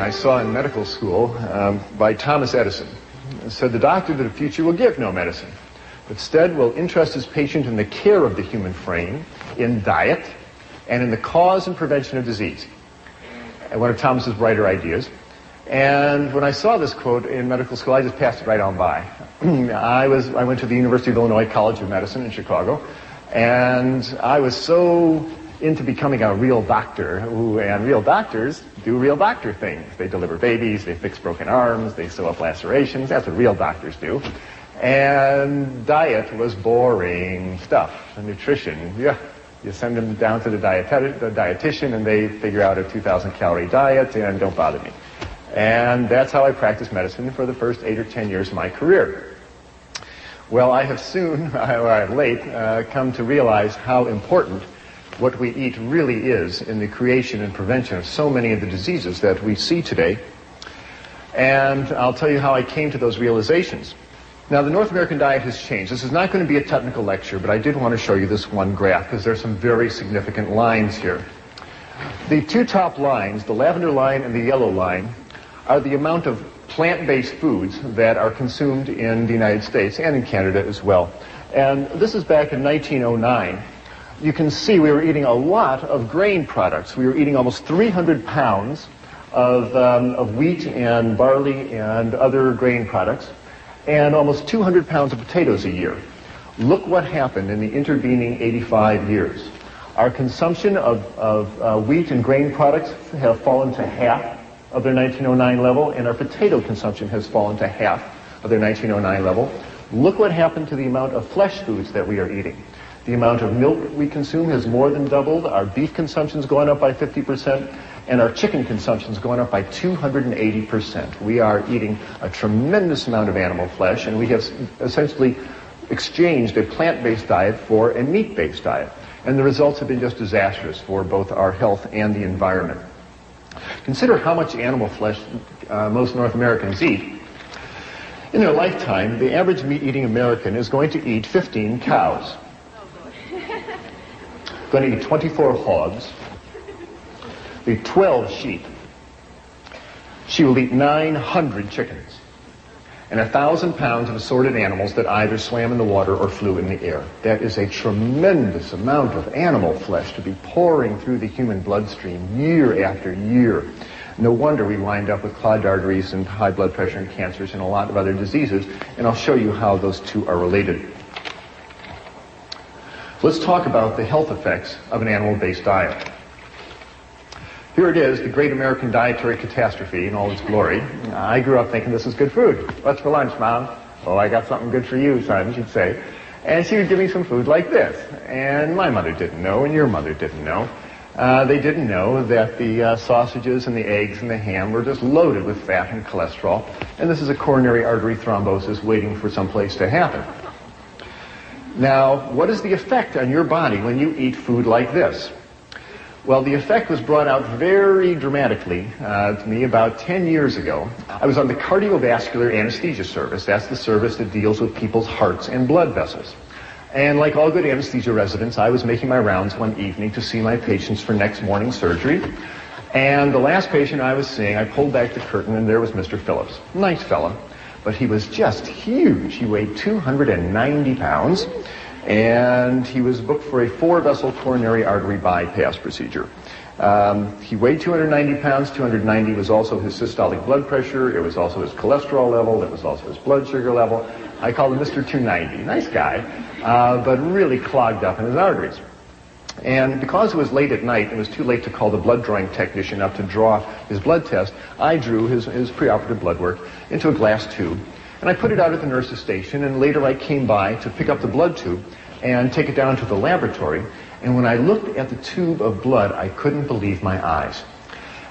I saw in medical school by Thomas Edison. It said, the doctor of the future will give no medicine, but instead will interest his patient in the care of the human frame, in diet, and in the cause and prevention of disease. And one of Thomas's brighter ideas. And when I saw this quote in medical school, I just passed it right on by. I went to the University of Illinois College of Medicine in Chicago, and I was so into becoming a real doctor, and real doctors do real doctor things. They deliver babies, they fix broken arms, they sew up lacerations. That's what real doctors do. And diet was boring stuff. And nutrition, yeah, you send them down to the dietitian, and they figure out a 2,000 calorie diet, and don't bother me. And that's how I practiced medicine for the first 8 or 10 years of my career. Well, I have soon, or late, come to realize how important what we eat really is in the creation and prevention of so many of the diseases that we see today. And I'll tell you how I came to those realizations. Now, the North American diet has changed. This is not going to be a technical lecture, but I did want to show you this one graph because there's some very significant lines here. The two top lines, the lavender line and the yellow line, are the amount of plant-based foods that are consumed in the United States and in Canada as well. And this is back in 1909. You can see we were eating a lot of grain products. We were eating almost 300 pounds of wheat and barley and other grain products, and almost 200 pounds of potatoes a year. Look what happened in the intervening 85 years. Our consumption of wheat and grain products have fallen to half of their 1909 level, and our potato consumption has fallen to half of their 1909 level. Look what happened to the amount of flesh foods that we are eating. The amount of milk we consume has more than doubled. Our beef consumption's gone up by 50%, and our chicken consumption's gone up by 280%. We are eating a tremendous amount of animal flesh, and we have essentially exchanged a plant-based diet for a meat-based diet. And the results have been just disastrous for both our health and the environment. Consider how much animal flesh most North Americans eat. In their lifetime, the average meat-eating American is going to eat 15 cows. Going to eat 24 hogs, eat 12 sheep. She will eat 900 chickens and 1,000 pounds of assorted animals that either swam in the water or flew in the air. That is a tremendous amount of animal flesh to be pouring through the human bloodstream year after year. No wonder we wind up with clogged arteries and high blood pressure and cancers and a lot of other diseases, and I'll show you how those two are related. Let's talk about the health effects of an animal-based diet. Here it is, the great American dietary catastrophe in all its glory. I grew up thinking this is good food. What's for lunch, Mom? Oh, I got something good for you, son, she'd say. And she would give me some food like this. And my mother didn't know, and your mother didn't know. They didn't know that the sausages and the eggs and the ham were just loaded with fat and cholesterol. And this is a coronary artery thrombosis waiting for some place to happen. Now, what is the effect on your body when you eat food like this? Well, the effect was brought out very dramatically to me about 10 years ago. I was on the cardiovascular anesthesia service. That's the service that deals with people's hearts and blood vessels. And like all good anesthesia residents, I was making my rounds one evening to see my patients for next morning's surgery. And the last patient I was seeing, I pulled back the curtain, and there was Mr. Phillips. Nice fella, but he was just huge. He weighed 290 pounds. And he was booked for a 4-vessel coronary artery bypass procedure. He weighed 290 pounds. 290 was also his systolic blood pressure. It was also his cholesterol level. It was also his blood sugar level. I called him Mr. 290. Nice guy, but really clogged up in his arteries. And because it was late at night, it was too late to call the blood drawing technician up to draw his blood test, I drew his preoperative blood work into a glass tube. And I put it out at the nurse's station, and later I came by to pick up the blood tube and take it down to the laboratory. And when I looked at the tube of blood, I couldn't believe my eyes.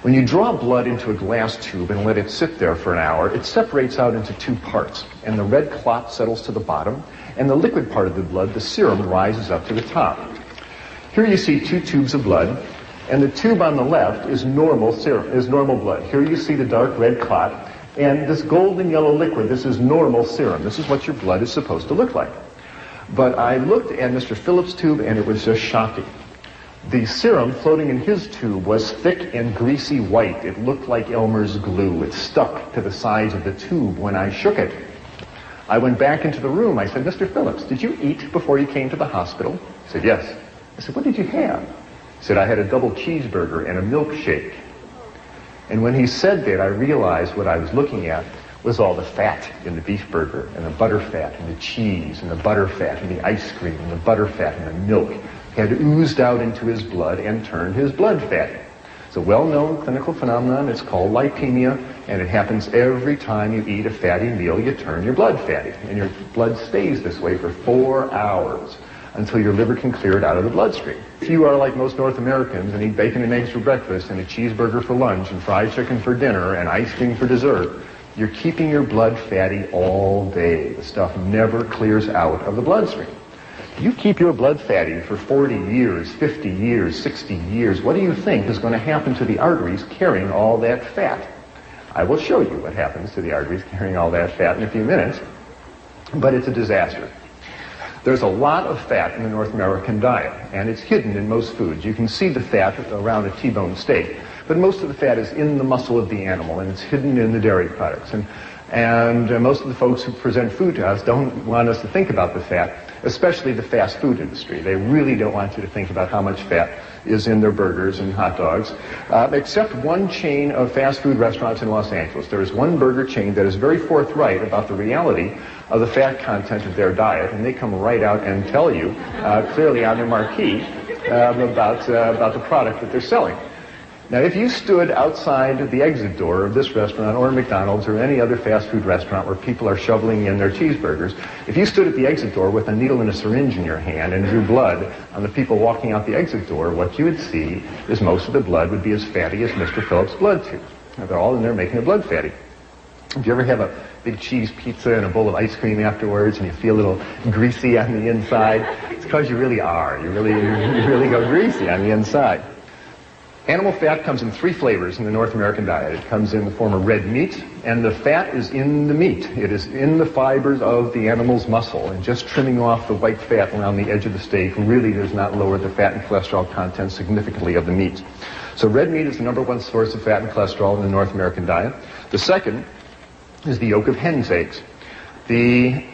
When you draw blood into a glass tube and let it sit there for an hour, it separates out into two parts, and the red clot settles to the bottom, and the liquid part of the blood, the serum, rises up to the top. Here you see two tubes of blood, and the tube on the left is normal serum, is normal blood. Here you see the dark red clot. And this golden yellow liquid, this is normal serum. This is what your blood is supposed to look like. But I looked at Mr. Phillips' tube, and it was just shocking. The serum floating in his tube was thick and greasy white. It looked like Elmer's glue. It stuck to the sides of the tube when I shook it. I went back into the room. I said, Mr. Phillips, did you eat before you came to the hospital? He said, yes. I said, what did you have? He said, I had a double cheeseburger and a milkshake. And when he said that, I realized what I was looking at was all the fat in the beef burger, and the butter fat, and the cheese, and the butter fat, and the ice cream, and the butter fat, and the milk had oozed out into his blood and turned his blood fatty. It's a well-known clinical phenomenon. It's called lipemia, and it happens every time you eat a fatty meal. You turn your blood fatty, and your blood stays this way for 4 hours until your liver can clear it out of the bloodstream. If you are like most North Americans and eat bacon and eggs for breakfast and a cheeseburger for lunch and fried chicken for dinner and ice cream for dessert, you're keeping your blood fatty all day. The stuff never clears out of the bloodstream. You keep your blood fatty for 40 years, 50 years, 60 years. What do you think is going to happen to the arteries carrying all that fat? I will show you what happens to the arteries carrying all that fat in a few minutes, but it's a disaster. There's a lot of fat in the North American diet, and it's hidden in most foods. You can see the fat around a T-bone steak, but most of the fat is in the muscle of the animal, and it's hidden in the dairy products. And most of the folks who present food to us don't want us to think about the fat, especially the fast food industry. They really don't want you to think about how much fat is in their burgers and hot dogs, except one chain of fast food restaurants in Los Angeles. There is one burger chain that is very forthright about the reality of the fat content of their diet, and they come right out and tell you clearly on their marquee about the product that they're selling. Now, if you stood outside the exit door of this restaurant or McDonald's or any other fast food restaurant where people are shoveling in their cheeseburgers, if you stood at the exit door with a needle and a syringe in your hand and drew blood on the people walking out the exit door, what you would see is most of the blood would be as fatty as Mr. Phillips' blood tube. Now, they're all in there making the blood fatty. If you ever have a big cheese pizza and a bowl of ice cream afterwards and you feel a little greasy on the inside, it's because you really are. You really go greasy on the inside. Animal fat comes in 3 flavors in the North American diet. It comes in the form of red meat, and the fat is in the meat. It is in the fibers of the animal's muscle, and just trimming off the white fat around the edge of the steak really does not lower the fat and cholesterol content significantly of the meat. So red meat is the #1 source of fat and cholesterol in the North American diet. The second is the yolk of hen's eggs. The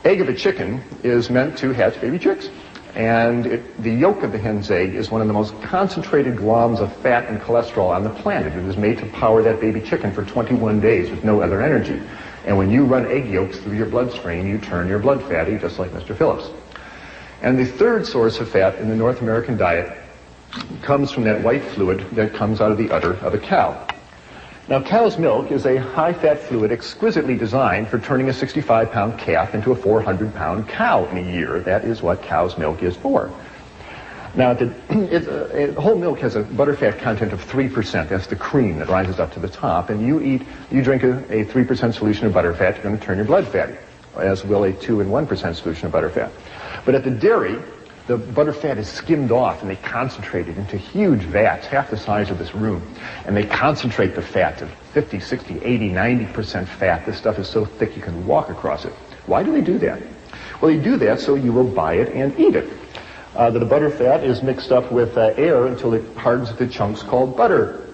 egg of a chicken is meant to hatch baby chicks. And the yolk of the hen's egg is one of the most concentrated globs of fat and cholesterol on the planet. It is made to power that baby chicken for 21 days with no other energy. And when you run egg yolks through your bloodstream, you turn your blood fatty, just like Mr. Phillips. And the third source of fat in the North American diet comes from that white fluid that comes out of the udder of a cow. Now, cow's milk is a high-fat fluid exquisitely designed for turning a 65-pound calf into a 400-pound cow in a year. That is what cow's milk is for. Now, whole milk has a butterfat content of 3%. That's the cream that rises up to the top. And you drink a 3% solution of butterfat, you're going to turn your blood fatty, as will a 2 and 1% solution of butterfat. But at the dairy, the butterfat is skimmed off, and they concentrate it into huge vats, half the size of this room. And they concentrate the fat to 50, 60, 80, 90% fat. This stuff is so thick you can walk across it. Why do they do that? Well, they do that so you will buy it and eat it. The butterfat is mixed up with air until it hardens into chunks called butter.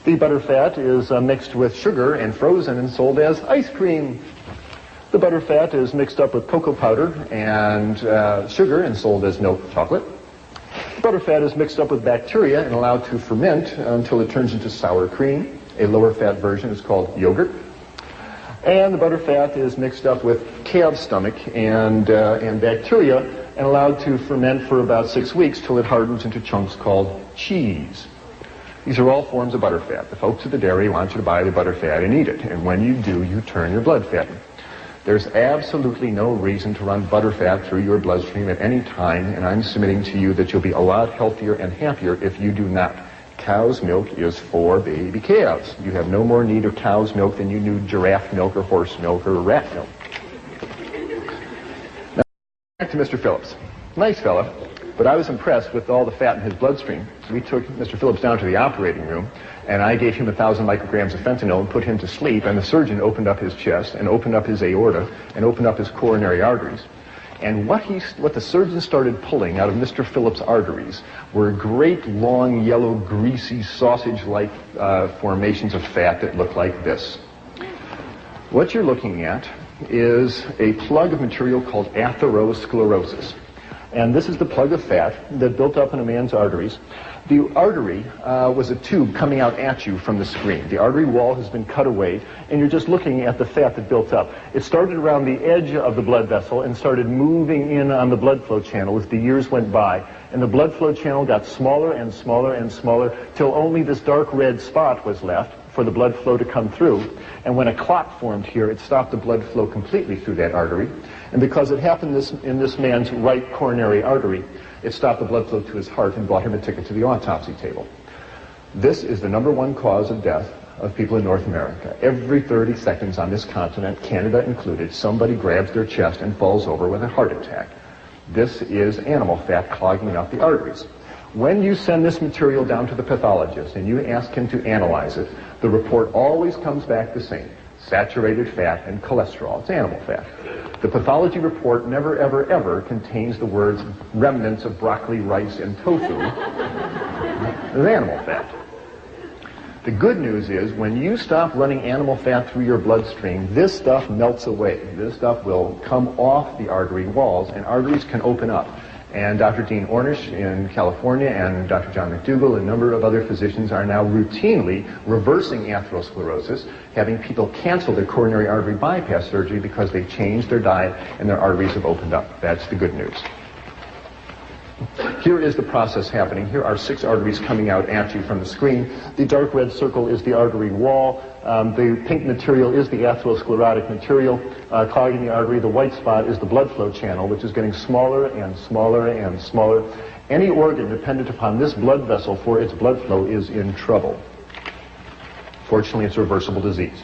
The butterfat is mixed with sugar and frozen and sold as ice cream. The butterfat is mixed up with cocoa powder and sugar and sold as milk chocolate. The butterfat is mixed up with bacteria and allowed to ferment until it turns into sour cream. A lower fat version is called yogurt. And the butterfat is mixed up with calf's stomach and bacteria and allowed to ferment for about 6 weeks till it hardens into chunks called cheese. These are all forms of butterfat. The folks at the dairy want you to buy the butterfat and eat it. And when you do, you turn your blood fatty. There's absolutely no reason to run butterfat through your bloodstream at any time, and I'm submitting to you that you'll be a lot healthier and happier if you do not. Cow's milk is for baby calves. You have no more need of cow's milk than you need giraffe milk or horse milk or rat milk. Now, back to Mr. Phillips. Nice fella, but I was impressed with all the fat in his bloodstream. We took Mr. Phillips down to the operating room, and I gave him 1,000 micrograms of fentanyl and put him to sleep, and the surgeon opened up his chest and opened up his aorta and opened up his coronary arteries. And what the surgeon started pulling out of Mr. Phillips' arteries were great, long, yellow, greasy, sausage-like formations of fat that looked like this. What you're looking at is a plug of material called atherosclerosis. And this is the plug of fat that built up in a man's arteries. The artery was a tube coming out at you from the screen. The artery wall has been cut away, and you're just looking at the fat that built up. It started around the edge of the blood vessel and started moving in on the blood flow channel as the years went by. And the blood flow channel got smaller and smaller and smaller till only this dark red spot was left for the blood flow to come through. And when a clot formed here, it stopped the blood flow completely through that artery. And because it happened in this man's right coronary artery, it stopped the blood flow to his heart and bought him a ticket to the autopsy table. This is the #1 cause of death of people in North America. Every 30 seconds on this continent, Canada included, somebody grabs their chest and falls over with a heart attack. This is animal fat clogging up the arteries. When you send this material down to the pathologist and you ask him to analyze it, the report always comes back the same: saturated fat and cholesterol. It's animal fat. The pathology report never, ever, ever contains the words remnants of broccoli, rice, and tofu. It's animal fat. The good news is when you stop running animal fat through your bloodstream, this stuff melts away. This stuff will come off the artery walls, and arteries can open up. And Dr. Dean Ornish in California and Dr. John McDougall and a number of other physicians are now routinely reversing atherosclerosis, having people cancel their coronary artery bypass surgery because they changed their diet and their arteries have opened up. That's the good news. Here is the process happening. Here are 6 arteries coming out at you from the screen. The dark red circle is the artery wall. The pink material is the atherosclerotic material clogging the artery. The white spot is the blood flow channel, which is getting smaller and smaller and smaller. Any organ dependent upon this blood vessel for its blood flow is in trouble. Fortunately, it's a reversible disease.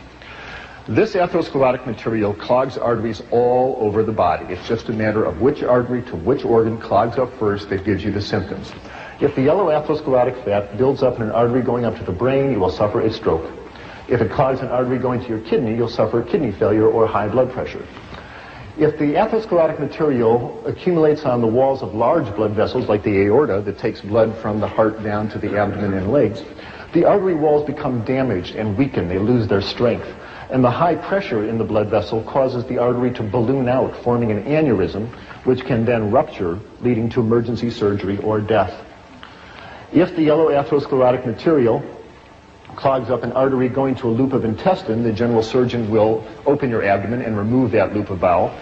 This atherosclerotic material clogs arteries all over the body. It's just a matter of which artery to which organ clogs up first that gives you the symptoms. If the yellow atherosclerotic fat builds up in an artery going up to the brain, you will suffer a stroke. If it clogs an artery going to your kidney, you'll suffer kidney failure or high blood pressure. If the atherosclerotic material accumulates on the walls of large blood vessels like the aorta that takes blood from the heart down to the abdomen and legs, the artery walls become damaged and weaken. They lose their strength. And the high pressure in the blood vessel causes the artery to balloon out, forming an aneurysm, which can then rupture, leading to emergency surgery or death. If the yellow atherosclerotic material clogs up an artery going to a loop of intestine, the general surgeon will open your abdomen and remove that loop of bowel.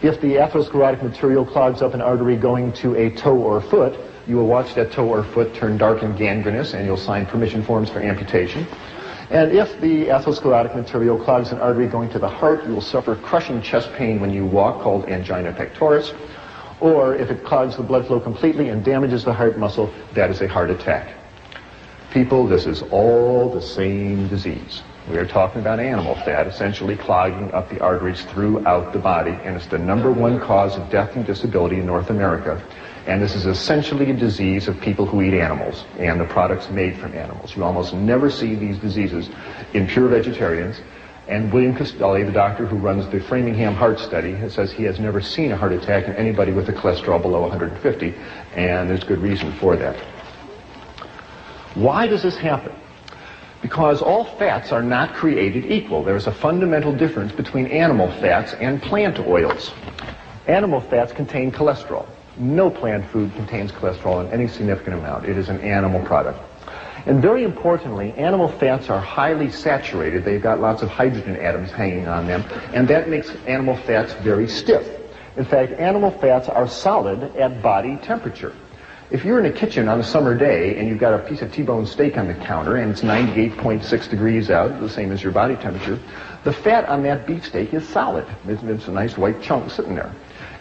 If the atherosclerotic material clogs up an artery going to a toe or foot, you will watch that toe or foot turn dark and gangrenous, and you'll sign permission forms for amputation. And if the atherosclerotic material clogs an artery going to the heart, you will suffer crushing chest pain when you walk, called angina pectoris. Or if it clogs the blood flow completely and damages the heart muscle, that is a heart attack. People, this is all the same disease. We are talking about animal fat essentially clogging up the arteries throughout the body, and it's the #1 cause of death and disability in North America. And this is essentially a disease of people who eat animals and the products made from animals. You almost never see these diseases in pure vegetarians. And William Costelli, the doctor who runs the Framingham Heart Study, says he has never seen a heart attack in anybody with a cholesterol below 150, and there's good reason for that. Why does this happen? Because all fats are not created equal. There is a fundamental difference between animal fats and plant oils. Animal fats contain cholesterol. No plant food contains cholesterol in any significant amount. It is an animal product. And very importantly, animal fats are highly saturated. They've got lots of hydrogen atoms hanging on them, and that makes animal fats very stiff. In fact, animal fats are solid at body temperature. If you're in a kitchen on a summer day and you've got a piece of T-bone steak on the counter and it's 98.6 degrees out, the same as your body temperature, the fat on that beefsteak is solid. It's a nice white chunk sitting there.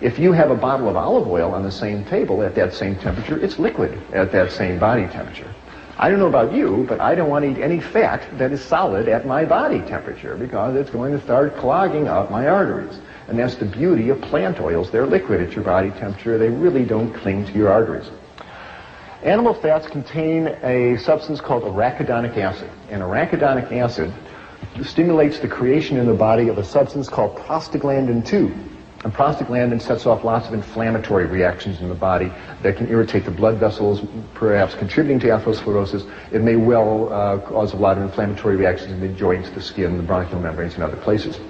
If you have a bottle of olive oil on the same table at that same temperature, it's liquid at that same body temperature. I don't know about you, but I don't want to eat any fat that is solid at my body temperature because it's going to start clogging up my arteries. And that's the beauty of plant oils. They're liquid at your body temperature. They really don't cling to your arteries. Animal fats contain a substance called arachidonic acid. And arachidonic acid stimulates the creation in the body of a substance called prostaglandin 2. And prostaglandin sets off lots of inflammatory reactions in the body that can irritate the blood vessels, perhaps contributing to atherosclerosis. It may well cause a lot of inflammatory reactions in the joints, the skin, the bronchial membranes, and other places.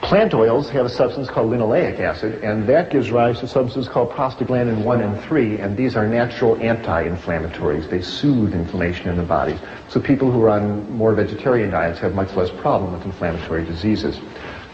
Plant oils have a substance called linoleic acid, and that gives rise to substances called prostaglandin 1 and 3, and these are natural anti-inflammatories. They soothe inflammation in the body. So people who are on more vegetarian diets have much less problem with inflammatory diseases.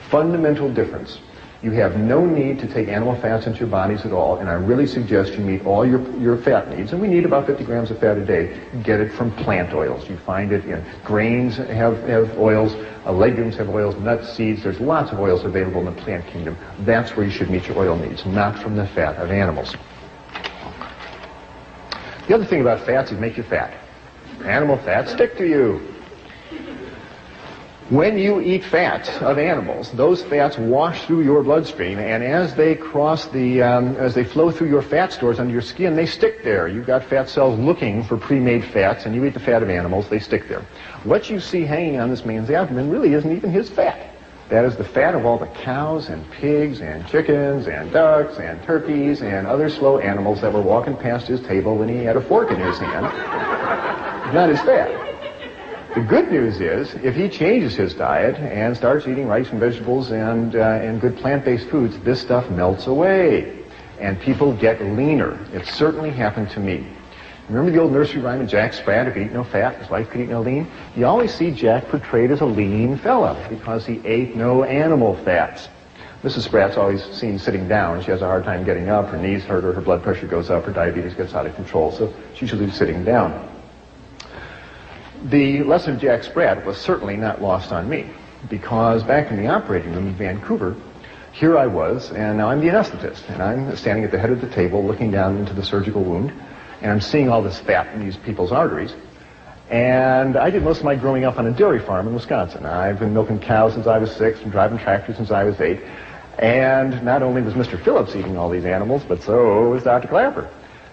Fundamental difference. You have no need to take animal fats into your bodies at all, and I really suggest you meet all your fat needs, and we need about 50 grams of fat a day. Get it from plant oils. You find it in grains have oils, legumes have oils, nuts, seeds. There's lots of oils available in the plant kingdom. That's where you should meet your oil needs, not from the fat of animals. The other thing about fats is make you fat. Animal fats stick to you. When you eat fats of animals, those fats wash through your bloodstream, and as they cross as they flow through your fat stores under your skin, they stick there. You've got fat cells looking for pre-made fats, and you eat the fat of animals, they stick there. What you see hanging on this man's abdomen really isn't even his fat. That is the fat of all the cows and pigs and chickens and ducks and turkeys and other slow animals that were walking past his table when he had a fork in his hand. Not his fat. The good news is, if he changes his diet and starts eating rice and vegetables and good plant-based foods, this stuff melts away, and people get leaner. It certainly happened to me. Remember the old nursery rhyme of Jack Sprat, if he eat no fat, his wife could eat no lean? You always see Jack portrayed as a lean fella because he ate no animal fats. Mrs. Sprat's always seen sitting down. She has a hard time getting up. Her knees hurt her, her blood pressure goes up, her diabetes gets out of control, so she should be sitting down. The lesson of Jack Sprat was certainly not lost on me, because back in the operating room in Vancouver, here I was, and now I'm the anesthetist, and I'm standing at the head of the table looking down into the surgical wound, and I'm seeing all this fat in these people's arteries. And I did most of my growing up on a dairy farm in Wisconsin. I've been milking cows since I was 6 and driving tractors since I was 8. And not only was Mr. Phillips eating all these animals, but so was Dr. Clapper.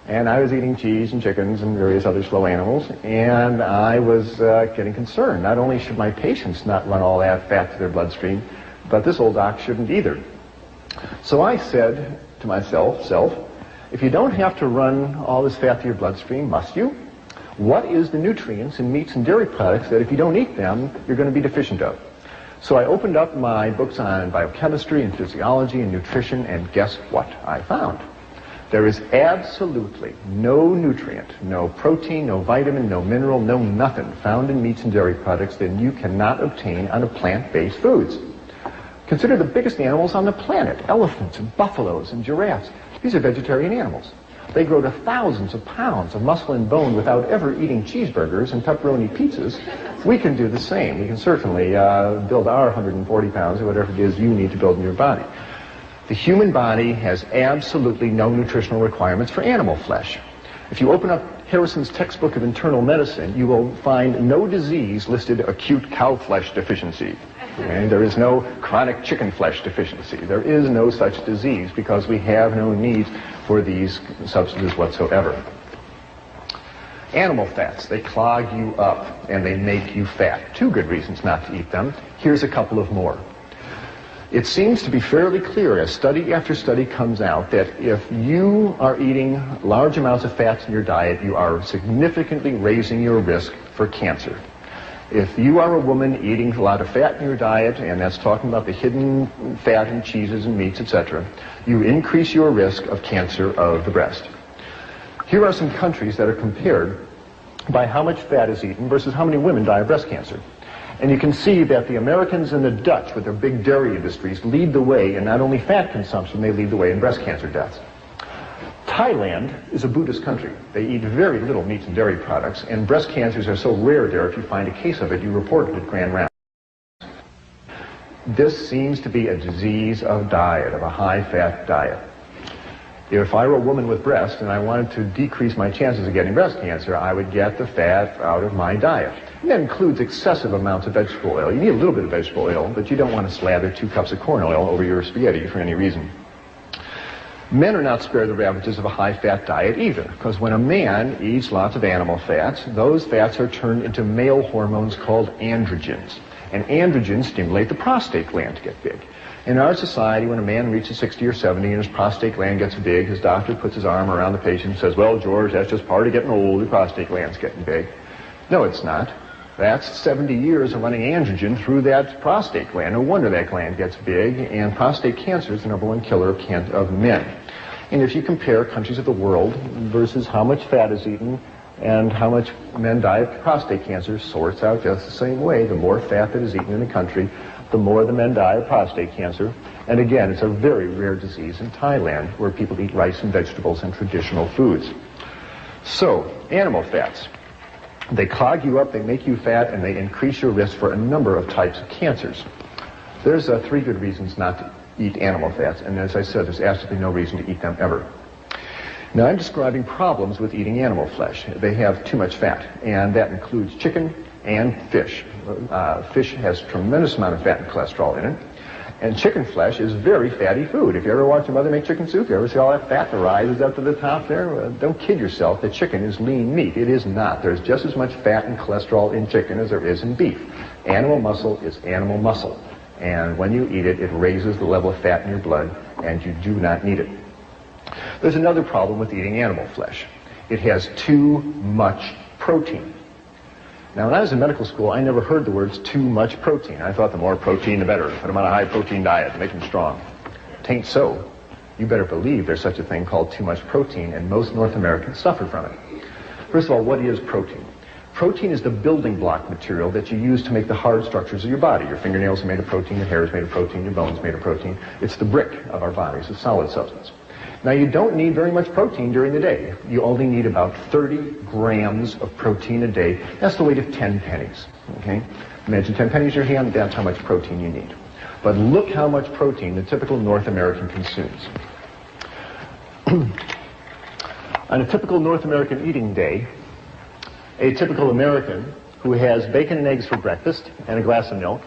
And I was eating cheese and chickens and various other slow animals, and I was getting concerned. Not only should my patients not run all that fat to their bloodstream, but this old doc shouldn't either. So I said to myself, if you don't have to run all this fat to your bloodstream, must you? What is the nutrients in meats and dairy products that if you don't eat them, you're going to be deficient of? So I opened up my books on biochemistry and physiology and nutrition, and guess what I found? There is absolutely no nutrient, no protein, no vitamin, no mineral, no nothing found in meats and dairy products that you cannot obtain out of plant-based foods. Consider the biggest animals on the planet, elephants and buffaloes and giraffes. These are vegetarian animals. They grow to thousands of pounds of muscle and bone without ever eating cheeseburgers and pepperoni pizzas. We can do the same. We can certainly build our 140 pounds or whatever it is you need to build in your body. The human body has absolutely no nutritional requirements for animal flesh. If you open up Harrison's textbook of internal medicine, you will find no disease listed acute cow flesh deficiency. And there is no chronic chicken flesh deficiency. There is no such disease because we have no need for these substances whatsoever. Animal fats, they clog you up and they make you fat. 2 good reasons not to eat them. Here's a couple of more. It seems to be fairly clear as study after study comes out that if you are eating large amounts of fats in your diet, you are significantly raising your risk for cancer. If you are a woman eating a lot of fat in your diet, and that's talking about the hidden fat in cheeses and meats, etc., you increase your risk of cancer of the breast. Here are some countries that are compared by how much fat is eaten versus how many women die of breast cancer. And you can see that the Americans and the Dutch, with their big dairy industries, lead the way in not only fat consumption, they lead the way in breast cancer deaths. Thailand is a Buddhist country. They eat very little meats and dairy products, and breast cancers are so rare there, if you find a case of it, you report it at Grand Rounds. This seems to be a disease of diet, of a high-fat diet. If I were a woman with breasts and I wanted to decrease my chances of getting breast cancer, I would get the fat out of my diet. And that includes excessive amounts of vegetable oil. You need a little bit of vegetable oil, but you don't want to slather 2 cups of corn oil over your spaghetti for any reason. Men are not spared the ravages of a high-fat diet either, because when a man eats lots of animal fats, those fats are turned into male hormones called androgens. And androgens stimulate the prostate gland to get big. In our society, when a man reaches 60 or 70 and his prostate gland gets big, his doctor puts his arm around the patient and says, "Well, George, that's just part of getting old. Your prostate gland's getting big." No, it's not. That's 70 years of running androgen through that prostate gland. No wonder that gland gets big, and prostate cancer is the number one killer of men. And if you compare countries of the world versus how much fat is eaten and how much men die of prostate cancer, sorts out just the same way. The more fat that is eaten in the country, the more the men die of prostate cancer. And again, it's a very rare disease in Thailand, where people eat rice and vegetables and traditional foods. So, animal fats. They clog you up, they make you fat, and they increase your risk for a number of types of cancers. There's 3 good reasons not to eat animal fats, and as I said, there's absolutely no reason to eat them ever. Now, I'm describing problems with eating animal flesh. They have too much fat, and that includes chicken and fish. Fish has a tremendous amount of fat and cholesterol in it, and chicken flesh is very fatty food. If you ever watch your mother make chicken soup, you ever see all that fat that rises up to the top there? Don't kid yourself that chicken is lean meat. It is not. There's just as much fat and cholesterol in chicken as there is in beef. Animal muscle is animal muscle, and when you eat it, it raises the level of fat in your blood, and you do not need it. There's another problem with eating animal flesh. It has too much protein. Now, when I was in medical school, I never heard the words too much protein. I thought the more protein, the better. Put them on a high-protein diet, make them strong. Tain't so. You better believe there's such a thing called too much protein, and most North Americans suffer from it. First of all, what is protein? Protein is the building block material that you use to make the hard structures of your body. Your fingernails are made of protein, your hair is made of protein, your bones are made of protein. It's the brick of our bodies, a solid substance. Now, you don't need very much protein during the day. You only need about 30 grams of protein a day. That's the weight of 10 pennies, okay? Imagine 10 pennies in your hand, that's how much protein you need. But look how much protein the typical North American consumes. On a typical North American eating day, a typical American who has bacon and eggs for breakfast and a glass of milk,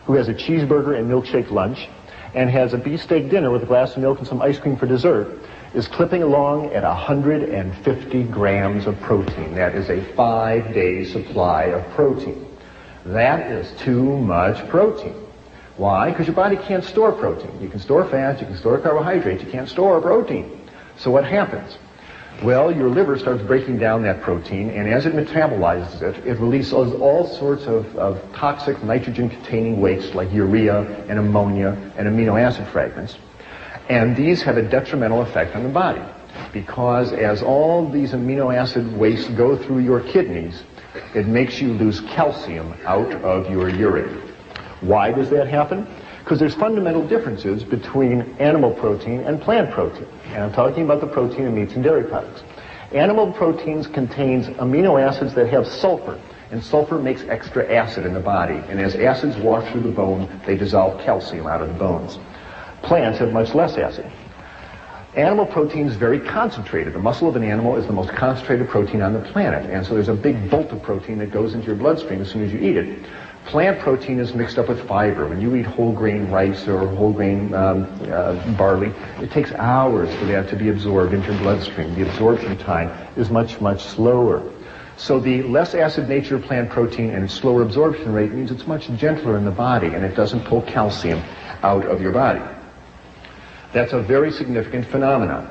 who has a cheeseburger and milkshake lunch, and has a beefsteak dinner with a glass of milk and some ice cream for dessert, is clipping along at 150 grams of protein. That is a 5-day supply of protein. That is too much protein. Why? Because your body can't store protein. You can store fat, you can store carbohydrates, you can't store protein. So what happens? Well, your liver starts breaking down that protein, and as it metabolizes it, it releases all sorts of toxic nitrogen-containing wastes like urea and ammonia and amino acid fragments. And these have a detrimental effect on the body, because as all these amino acid wastes go through your kidneys, it makes you lose calcium out of your urine. Why does that happen? Because there's fundamental differences between animal protein and plant protein. And I'm talking about the protein in meats and dairy products. Animal proteins contains amino acids that have sulfur, and sulfur makes extra acid in the body. And as acids wash through the bone, they dissolve calcium out of the bones. Plants have much less acid. Animal protein is very concentrated. The muscle of an animal is the most concentrated protein on the planet, and so there's a big bolt of protein that goes into your bloodstream as soon as you eat it. Plant protein is mixed up with fiber. When you eat whole grain rice or whole grain barley, it takes hours for that to be absorbed into your bloodstream. The absorption time is much, much slower. So the less acid nature of plant protein and its slower absorption rate means it's much gentler in the body, and it doesn't pull calcium out of your body. That's a very significant phenomenon.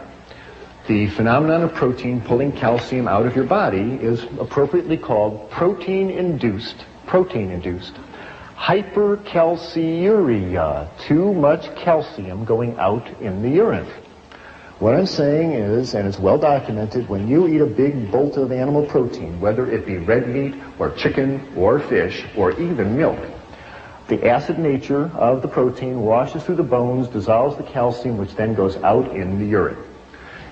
The phenomenon of protein pulling calcium out of your body is appropriately called protein-induced hypercalciuria, too much calcium going out in the urine. What I'm saying is, and it's well documented, when you eat a big bolt of animal protein, whether it be red meat or chicken or fish or even milk, the acid nature of the protein washes through the bones, dissolves the calcium, which then goes out in the urine.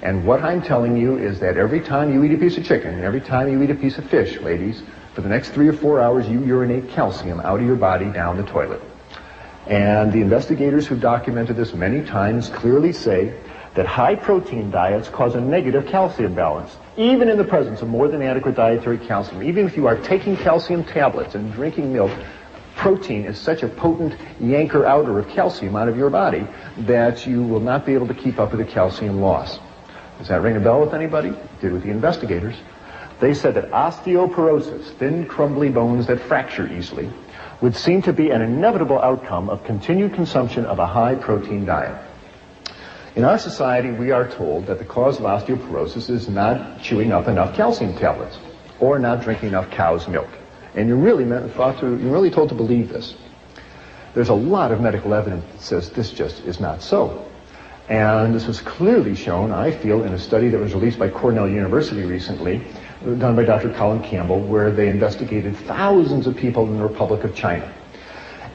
And what I'm telling you is that every time you eat a piece of chicken, every time you eat a piece of fish, ladies, for the next 3 or 4 hours, you urinate calcium out of your body down the toilet. And the investigators who've documented this many times clearly say that high protein diets cause a negative calcium balance, even in the presence of more than adequate dietary calcium. Even if you are taking calcium tablets and drinking milk, protein is such a potent yanker-outer of calcium out of your body that you will not be able to keep up with the calcium loss. Does that ring a bell with anybody? It did with the investigators. They said that osteoporosis, thin, crumbly bones that fracture easily, would seem to be an inevitable outcome of continued consumption of a high-protein diet. In our society, we are told that the cause of osteoporosis is not chewing up enough calcium tablets or not drinking enough cow's milk. And you're really told to believe this. There's a lot of medical evidence that says this just is not so. And this was clearly shown, I feel, in a study that was released by Cornell University recently, done by Dr. Colin Campbell, where they investigated thousands of people in the Republic of China.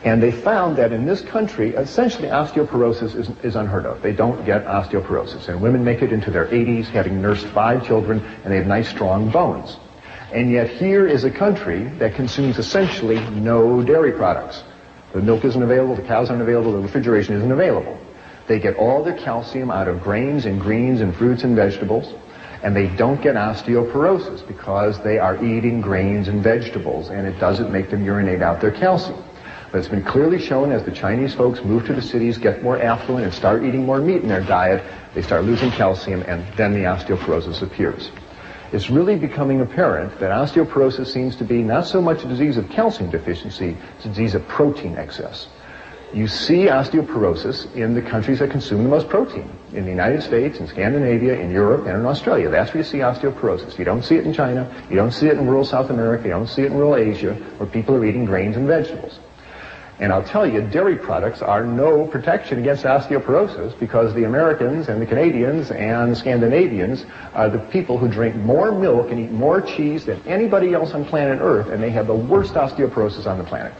And they found that in this country, essentially osteoporosis is unheard of. They don't get osteoporosis. And women make it into their 80s, having nursed 5 children, and they have nice, strong bones. And yet here is a country that consumes essentially no dairy products. The milk isn't available, the cows aren't available, the refrigeration isn't available. They get all their calcium out of grains and greens and fruits and vegetables, and they don't get osteoporosis because they are eating grains and vegetables, and it doesn't make them urinate out their calcium. But it's been clearly shown as the Chinese folks move to the cities, get more affluent, and start eating more meat in their diet, they start losing calcium, and then the osteoporosis appears. It's really becoming apparent that osteoporosis seems to be not so much a disease of calcium deficiency, it's a disease of protein excess. You see osteoporosis in the countries that consume the most protein. In the United States, in Scandinavia, in Europe, and in Australia. That's where you see osteoporosis. You don't see it in China, you don't see it in rural South America, you don't see it in rural Asia, where people are eating grains and vegetables. And I'll tell you, dairy products are no protection against osteoporosis because the Americans and the Canadians and the Scandinavians are the people who drink more milk and eat more cheese than anybody else on planet Earth, and they have the worst osteoporosis on the planet.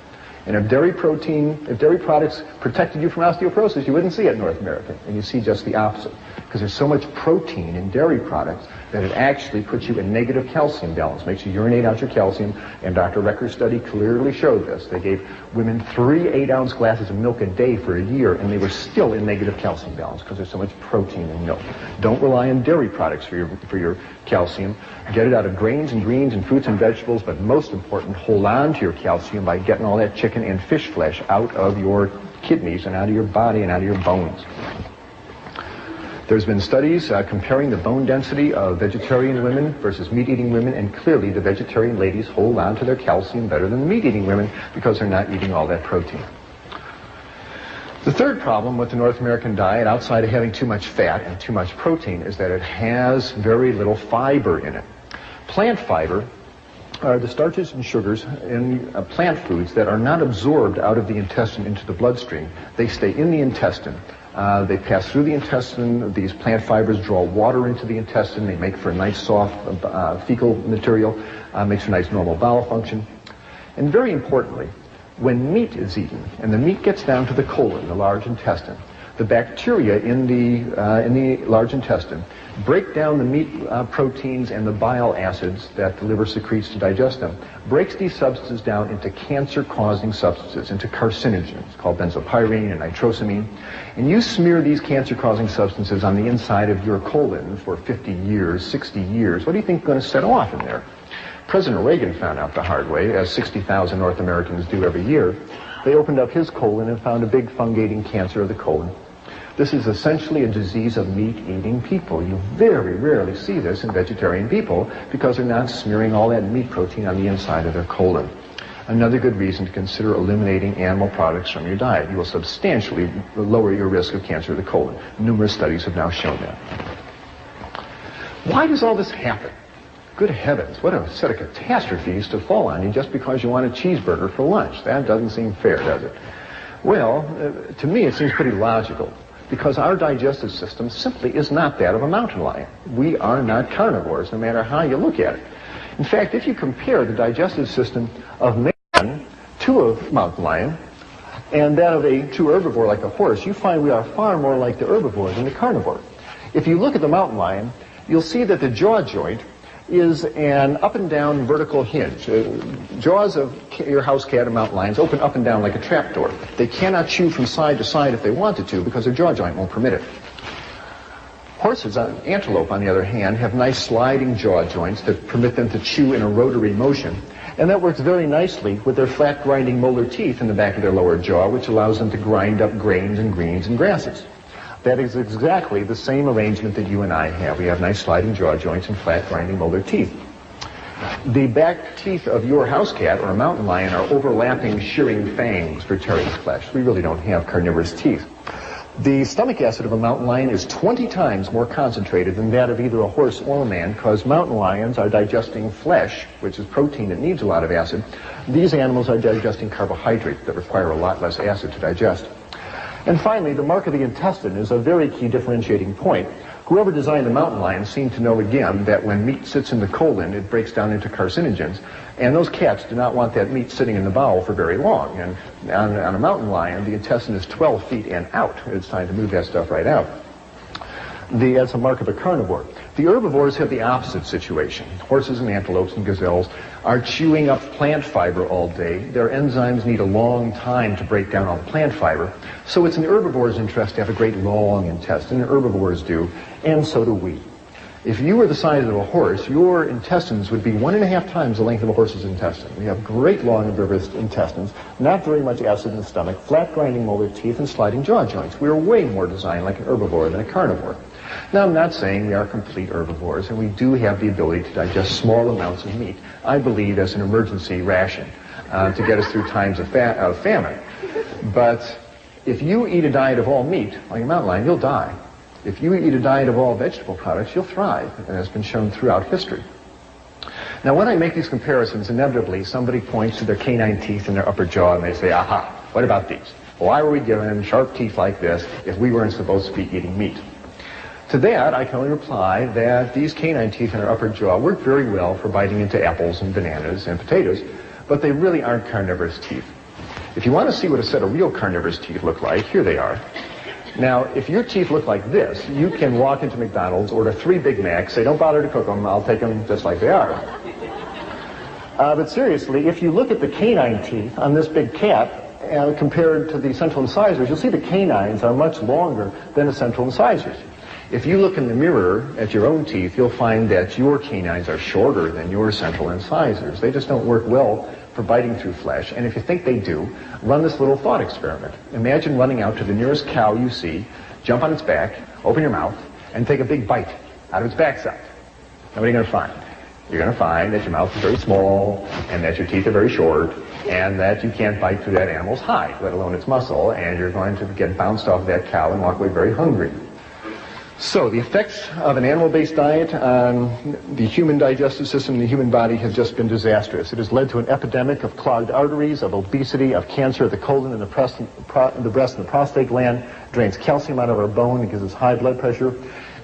And if dairy products protected you from osteoporosis, you wouldn't see it in North America, and you see just the opposite. Because there's so much protein in dairy products that it actually puts you in negative calcium balance, makes you urinate out your calcium, and Dr. Recker's study clearly showed this. They gave women 3 8-ounce glasses of milk a day for a year, and they were still in negative calcium balance because there's so much protein in milk. Don't rely on dairy products for your calcium. Get it out of grains and greens and fruits and vegetables, but most important, hold on to your calcium by getting all that chicken and fish flesh out of your kidneys and out of your body and out of your bones. There's been studies comparing the bone density of vegetarian women versus meat-eating women, and clearly the vegetarian ladies hold on to their calcium better than the meat-eating women because they're not eating all that protein. The third problem with the North American diet, outside of having too much fat and too much protein, is that it has very little fiber in it. Plant fiber are the starches and sugars in plant foods that are not absorbed out of the intestine into the bloodstream. They stay in the intestine. They pass through the intestine. These plant fibers draw water into the intestine. They make for a nice soft fecal material, makes for nice normal bowel function. And very importantly, when meat is eaten, and the meat gets down to the colon, the large intestine, the bacteria in the large intestine break down the meat proteins and the bile acids that the liver secretes to digest them, breaks these substances down into cancer-causing substances, into carcinogens called benzopyrene and nitrosamine. And you smear these cancer-causing substances on the inside of your colon for 50 years, 60 years. What do you think is going to set off in there? President Reagan found out the hard way, as 60,000 North Americans do every year. They opened up his colon and found a big fungating cancer of the colon. This is essentially a disease of meat-eating people. You very rarely see this in vegetarian people because they're not smearing all that meat protein on the inside of their colon. Another good reason to consider eliminating animal products from your diet. You will substantially lower your risk of cancer of the colon. Numerous studies have now shown that. Why does all this happen? Good heavens, what a set of catastrophes to fall on you just because you want a cheeseburger for lunch. That doesn't seem fair, does it? Well, to me it seems pretty logical. Because our digestive system simply is not that of a mountain lion. We are not carnivores, no matter how you look at it. In fact, if you compare the digestive system of man to a mountain lion, and that of a true herbivore like a horse, you find we are far more like the herbivore than the carnivore. If you look at the mountain lion, you'll see that the jaw joint is an up and down vertical hinge. Jaws of your house cat and mountain lions open up and down like a trapdoor. They cannot chew from side to side if they wanted to because their jaw joint won't permit it. Horses, antelope on the other hand, have nice sliding jaw joints that permit them to chew in a rotary motion. And that works very nicely with their flat grinding molar teeth in the back of their lower jaw, which allows them to grind up grains and greens and grasses. That is exactly the same arrangement that you and I have. We have nice sliding jaw joints and flat grinding molar teeth. The back teeth of your house cat or a mountain lion are overlapping shearing fangs for tearing flesh. We really don't have carnivorous teeth. The stomach acid of a mountain lion is 20 times more concentrated than that of either a horse or a man, because mountain lions are digesting flesh, which is protein that needs a lot of acid. These animals are digesting carbohydrates that require a lot less acid to digest. And finally, the mark of the intestine is a very key differentiating point. Whoever designed the mountain lion seemed to know again that when meat sits in the colon, it breaks down into carcinogens. And those cats do not want that meat sitting in the bowel for very long. And on a mountain lion, the intestine is 12 feet and out. It's time to move that stuff right out. That's a mark of a carnivore. The herbivores have the opposite situation. Horses and antelopes and gazelles are chewing up plant fiber all day. Their enzymes need a long time to break down all the plant fiber. So it's in the herbivore's interest to have a great long intestine, and herbivores do, and so do we. If you were the size of a horse, your intestines would be 1.5 times the length of a horse's intestine. We have great long herbivorous intestines, not very much acid in the stomach, flat grinding molar teeth, and sliding jaw joints. We are way more designed like an herbivore than a carnivore. Now, I'm not saying we are complete herbivores, and we do have the ability to digest small amounts of meat, I believe, as an emergency ration to get us through times of famine. But if you eat a diet of all meat, like a mountain lion, you'll die. If you eat a diet of all vegetable products, you'll thrive, and has been shown throughout history. Now, when I make these comparisons, inevitably somebody points to their canine teeth in their upper jaw, and they say, aha, what about these? Why were we given sharp teeth like this if we weren't supposed to be eating meat? To that, I can only reply that these canine teeth in our upper jaw work very well for biting into apples and bananas and potatoes, but they really aren't carnivorous teeth. If you want to see what a set of real carnivorous teeth look like, here they are. Now, if your teeth look like this, you can walk into McDonald's, order 3 Big Macs, say, don't bother to cook them, I'll take them just like they are. But seriously, if you look at the canine teeth on this big cat, compared to the central incisors, you'll see the canines are much longer than the central incisors. If you look in the mirror at your own teeth, you'll find that your canines are shorter than your central incisors. They just don't work well for biting through flesh. And if you think they do, run this little thought experiment. Imagine running out to the nearest cow you see, jump on its back, open your mouth, and take a big bite out of its backside. Now what are you going to find? You're going to find that your mouth is very small, and that your teeth are very short, and that you can't bite through that animal's hide, let alone its muscle, and you're going to get bounced off that cow and walk away very hungry. So the effects of an animal-based diet on the human digestive system and the human body have just been disastrous. It has led to an epidemic of clogged arteries, of obesity, of cancer of the colon and the breast and the prostate gland, drains calcium out of our bone, it gives us high blood pressure,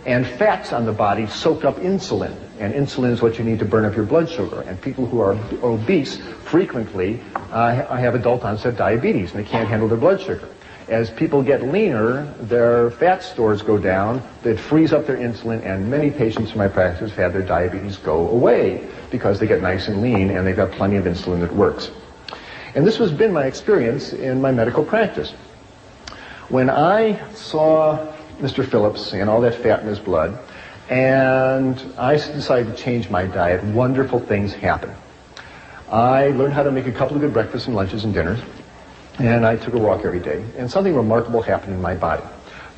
and fats on the body soak up insulin, and insulin is what you need to burn up your blood sugar. And people who are obese frequently have adult-onset diabetes, and they can't handle their blood sugar. As people get leaner, their fat stores go down, that frees up their insulin, and many patients in my practice have their diabetes go away because they get nice and lean and they've got plenty of insulin that works. And this has been my experience in my medical practice. When I saw Mr. Phillips and all that fat in his blood, and I decided to change my diet, wonderful things happened. I learned how to make a couple of good breakfasts and lunches and dinners. And I took a walk every day, and something remarkable happened in my body.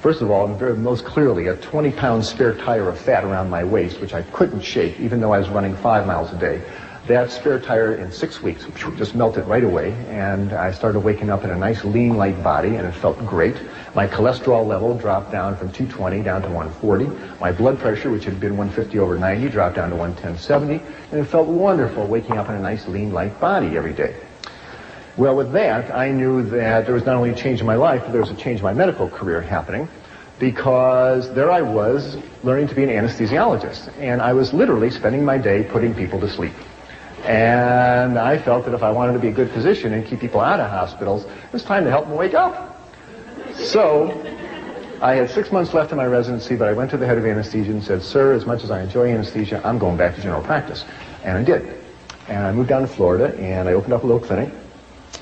First of all, and most clearly, a 20-pound spare tire of fat around my waist, which I couldn't shake, even though I was running 5 miles a day. That spare tire in 6 weeks just melted right away, and I started waking up in a nice, lean, light body, and it felt great. My cholesterol level dropped down from 220 down to 140. My blood pressure, which had been 150 over 90, dropped down to 110/70, and it felt wonderful waking up in a nice, lean, light body every day. Well, with that, I knew that there was not only a change in my life, but there was a change in my medical career happening, because there I was learning to be an anesthesiologist, and I was literally spending my day putting people to sleep. And I felt that if I wanted to be a good physician and keep people out of hospitals, it was time to help them wake up. So I had 6 months left in my residency, but I went to the head of anesthesia and said, sir, as much as I enjoy anesthesia, I'm going back to general practice. And I did. And I moved down to Florida, and I opened up a little clinic.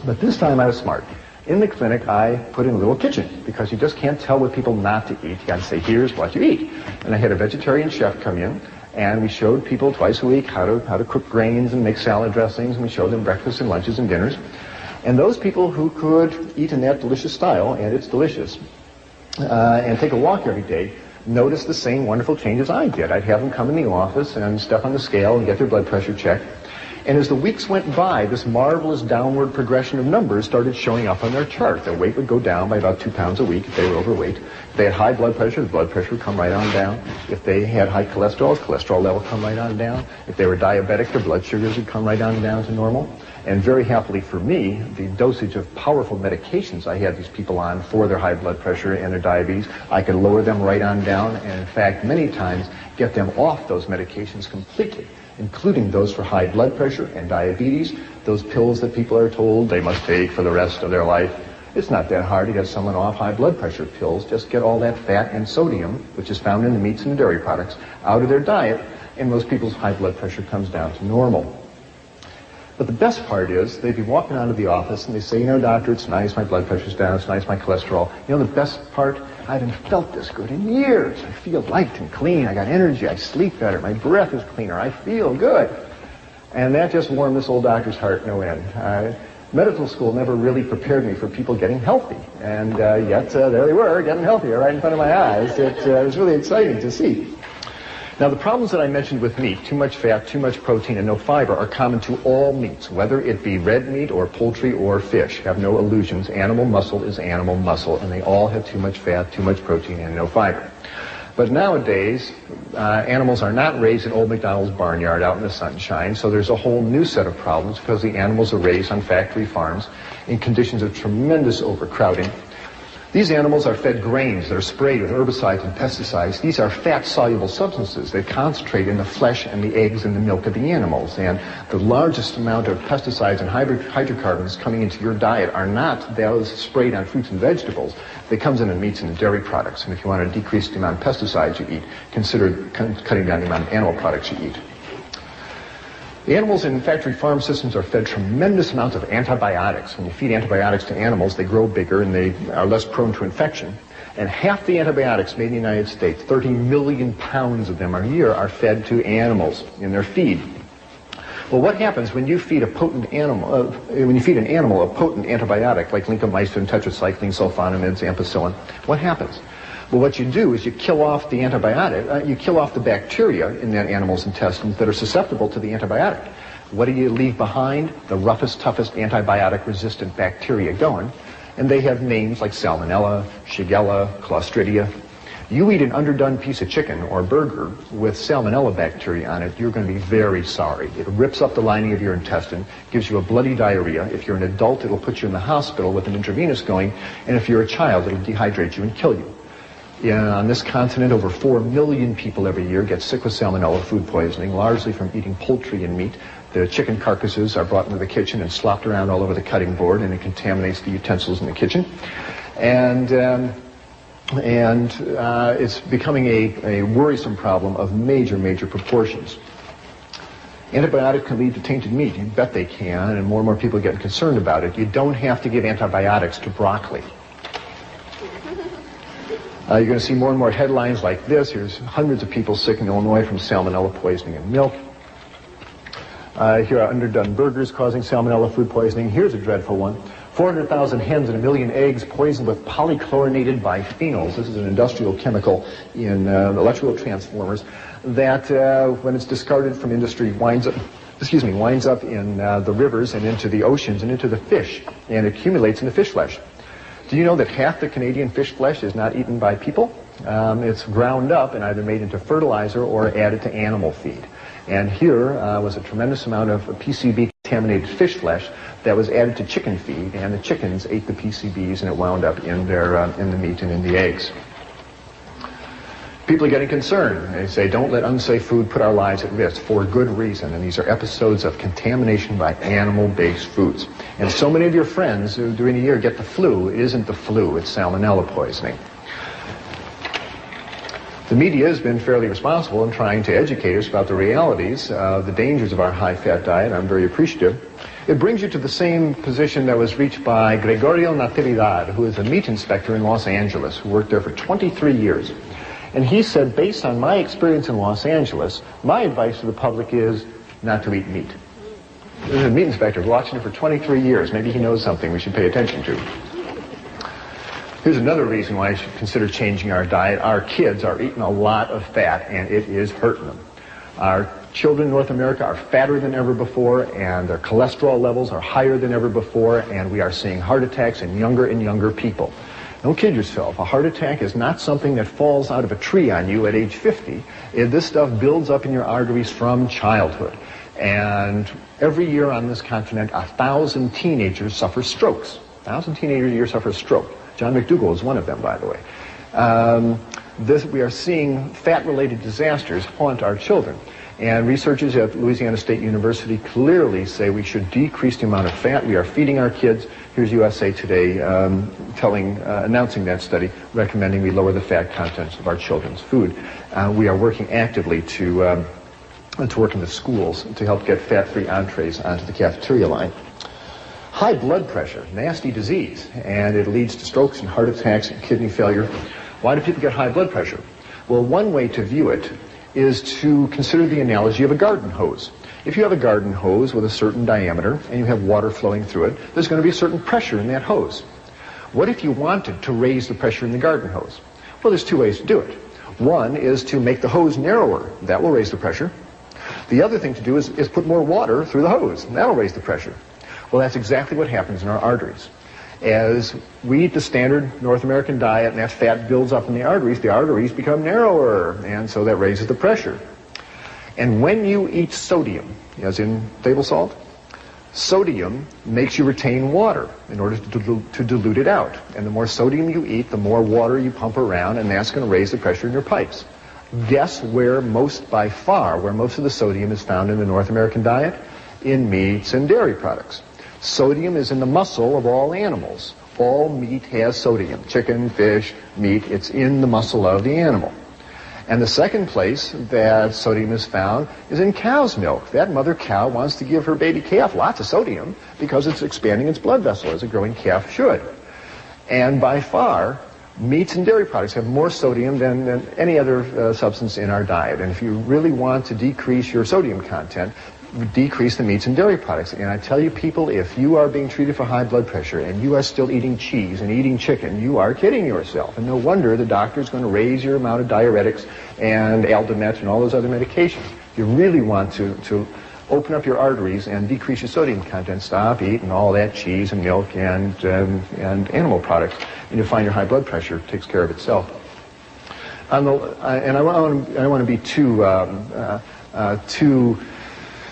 But this time I was smart. In the clinic, I put in a little kitchen, because you just can't tell what people not to eat. You got to say, here's what you eat. And I had a vegetarian chef come in, And we showed people twice a week how to cook grains and make salad dressings, and we showed them breakfasts and lunches and dinners. And those people who could eat in that delicious style, and it's delicious, and take a walk every day, noticed the same wonderful changes I did. I'd have them come in the office and step on the scale and get their blood pressure checked. And as the weeks went by, this marvelous downward progression of numbers started showing up on their chart. Their weight would go down by about 2 pounds a week if they were overweight. If they had high blood pressure, the blood pressure would come right on down. If they had high cholesterol, the cholesterol level would come right on down. If they were diabetic, their blood sugars would come right on down to normal. And very happily for me, the dosage of powerful medications I had these people on for their high blood pressure and their diabetes, I could lower them right on down, and in fact, many times, get them off those medications completely, including those for high blood pressure and diabetes, those pills that people are told they must take for the rest of their life. It's not that hard to get someone off high blood pressure pills. Just get all that fat and sodium, which is found in the meats and the dairy products, out of their diet, and most people's high blood pressure comes down to normal. But the best part is, they'd be walking out of the office and they say, you know, doctor, it's nice, my blood pressure's down, it's nice, my cholesterol. You know, the best part, I haven't felt this good in years. I feel light and clean, I got energy, I sleep better, my breath is cleaner, I feel good. And that just warmed this old doctor's heart no end. Medical school never really prepared me for people getting healthy. And yet, there they were, getting healthier right in front of my eyes. It was really exciting to see. Now, the problems that I mentioned with meat, too much fat, too much protein, and no fiber, are common to all meats, whether it be red meat or poultry or fish. Have no illusions. Animal muscle is animal muscle, and they all have too much fat, too much protein, and no fiber. But nowadays, animals are not raised in old McDonald's barnyard out in the sunshine, so there's a whole new set of problems because the animals are raised on factory farms in conditions of tremendous overcrowding. These animals are fed grains that are sprayed with herbicides and pesticides. These are fat-soluble substances. They concentrate in the flesh and the eggs and the milk of the animals. And the largest amount of pesticides and hydrocarbons coming into your diet are not those sprayed on fruits and vegetables. They come in meats and dairy products. And if you want to decrease the amount of pesticides you eat, consider cutting down the amount of animal products you eat. The animals in factory farm systems are fed tremendous amounts of antibiotics. When you feed antibiotics to animals, they grow bigger and they are less prone to infection. And half the antibiotics made in the United States, 30 million pounds of them a year, are fed to animals in their feed. Well, what happens when you feed an animal a potent antibiotic like lincomycin, tetracycline, sulfonamides, ampicillin? What happens? Well, what you do is you kill off the antibiotic, you kill off the bacteria in that animal's intestines that are susceptible to the antibiotic. What do you leave behind? The roughest, toughest antibiotic-resistant bacteria going. And they have names like Salmonella, Shigella, Clostridia. You eat an underdone piece of chicken or burger with Salmonella bacteria on it, you're going to be very sorry. It rips up the lining of your intestine, gives you a bloody diarrhea. If you're an adult, it'll put you in the hospital with an intravenous going. And if you're a child, it'll dehydrate you and kill you. On this continent, over 4 million people every year get sick with salmonella food poisoning, largely from eating poultry and meat. The chicken carcasses are brought into the kitchen and slopped around all over the cutting board, and it contaminates the utensils in the kitchen. And it's becoming a worrisome problem of major, major proportions. Antibiotics can lead to tainted meat. You bet they can, and more people are getting concerned about it. You don't have to give antibiotics to broccoli. You're going to see more and more headlines like this. Here's hundreds of people sick in Illinois from salmonella poisoning in milk. Here are underdone burgers causing salmonella food poisoning. Here's a dreadful one. 400,000 hens and 1 million eggs poisoned with polychlorinated biphenyls. This is an industrial chemical in electrical transformers that, when it's discarded from industry, winds up in the rivers and into the oceans and into the fish, and accumulates in the fish flesh. Do you know that half the Canadian fish flesh is not eaten by people? It's ground up and either made into fertilizer or added to animal feed. And here was a tremendous amount of PCB-contaminated fish flesh that was added to chicken feed, and the chickens ate the PCBs, and it wound up in the meat and in the eggs. People are getting concerned. They say, don't let unsafe food put our lives at risk, for good reason. And these are episodes of contamination by animal-based foods. And so many of your friends who during the year get the flu, it isn't the flu, it's salmonella poisoning. The media has been fairly responsible in trying to educate us about the realities of the dangers of our high-fat diet. I'm very appreciative. It brings you to the same position that was reached by Gregorio Natividad, who is a meat inspector in Los Angeles, who worked there for 23 years. And he said, based on my experience in Los Angeles, my advice to the public is not to eat meat. There's a meat inspector watching it for 23 years. Maybe he knows something we should pay attention to. Here's another reason why I should consider changing our diet. Our kids are eating a lot of fat, and it is hurting them. Our children in North America are fatter than ever before, and their cholesterol levels are higher than ever before, and we are seeing heart attacks in younger and younger people. Don't kid yourself. A heart attack is not something that falls out of a tree on you at age 50. This stuff builds up in your arteries from childhood. And every year on this continent, 1,000 teenagers suffer strokes. 1,000 teenagers a year suffer a stroke. John McDougall is one of them, by the way. We are seeing fat-related disasters haunt our children. And researchers at Louisiana State University clearly say we should decrease the amount of fat we are feeding our kids. Here's USA Today announcing that study, recommending we lower the fat contents of our children's food. We are working actively to work in the schools to help get fat-free entrees onto the cafeteria line. High blood pressure, nasty disease, and it leads to strokes and heart attacks and kidney failure. Why do people get high blood pressure? Well, one way to view it is to consider the analogy of a garden hose. If you have a garden hose with a certain diameter and you have water flowing through it, there's going to be a certain pressure in that hose. What if you wanted to raise the pressure in the garden hose? Well, there's two ways to do it. One is to make the hose narrower. That will raise the pressure. The other thing to do is put more water through the hose. And that'll raise the pressure. Well, that's exactly what happens in our arteries. As we eat the standard North American diet and that fat builds up in the arteries become narrower, and so that raises the pressure. And when you eat sodium, as in table salt, sodium makes you retain water in order to dilute it out. And the more sodium you eat, the more water you pump around, and that's going to raise the pressure in your pipes. Guess where most of the sodium is found in the North American diet? In meats and dairy products. Sodium is in the muscle of all animals. All meat has sodium. Chicken, fish, meat, it's in the muscle of the animal. And the second place that sodium is found is in cow's milk. That mother cow wants to give her baby calf lots of sodium because it's expanding its blood vessel as a growing calf should. And by far, meats and dairy products have more sodium than any other substance in our diet. And if you really want to decrease your sodium content, decrease the meats and dairy products. And I tell you, people, if you are being treated for high blood pressure and you are still eating cheese and eating chicken, you are kidding yourself. And no wonder the doctor is going to raise your amount of diuretics and Aldomet and all those other medications. If you really want to open up your arteries and decrease your sodium content, stop eating all that cheese and milk and animal products, and you'll find your high blood pressure takes care of itself. I want to be too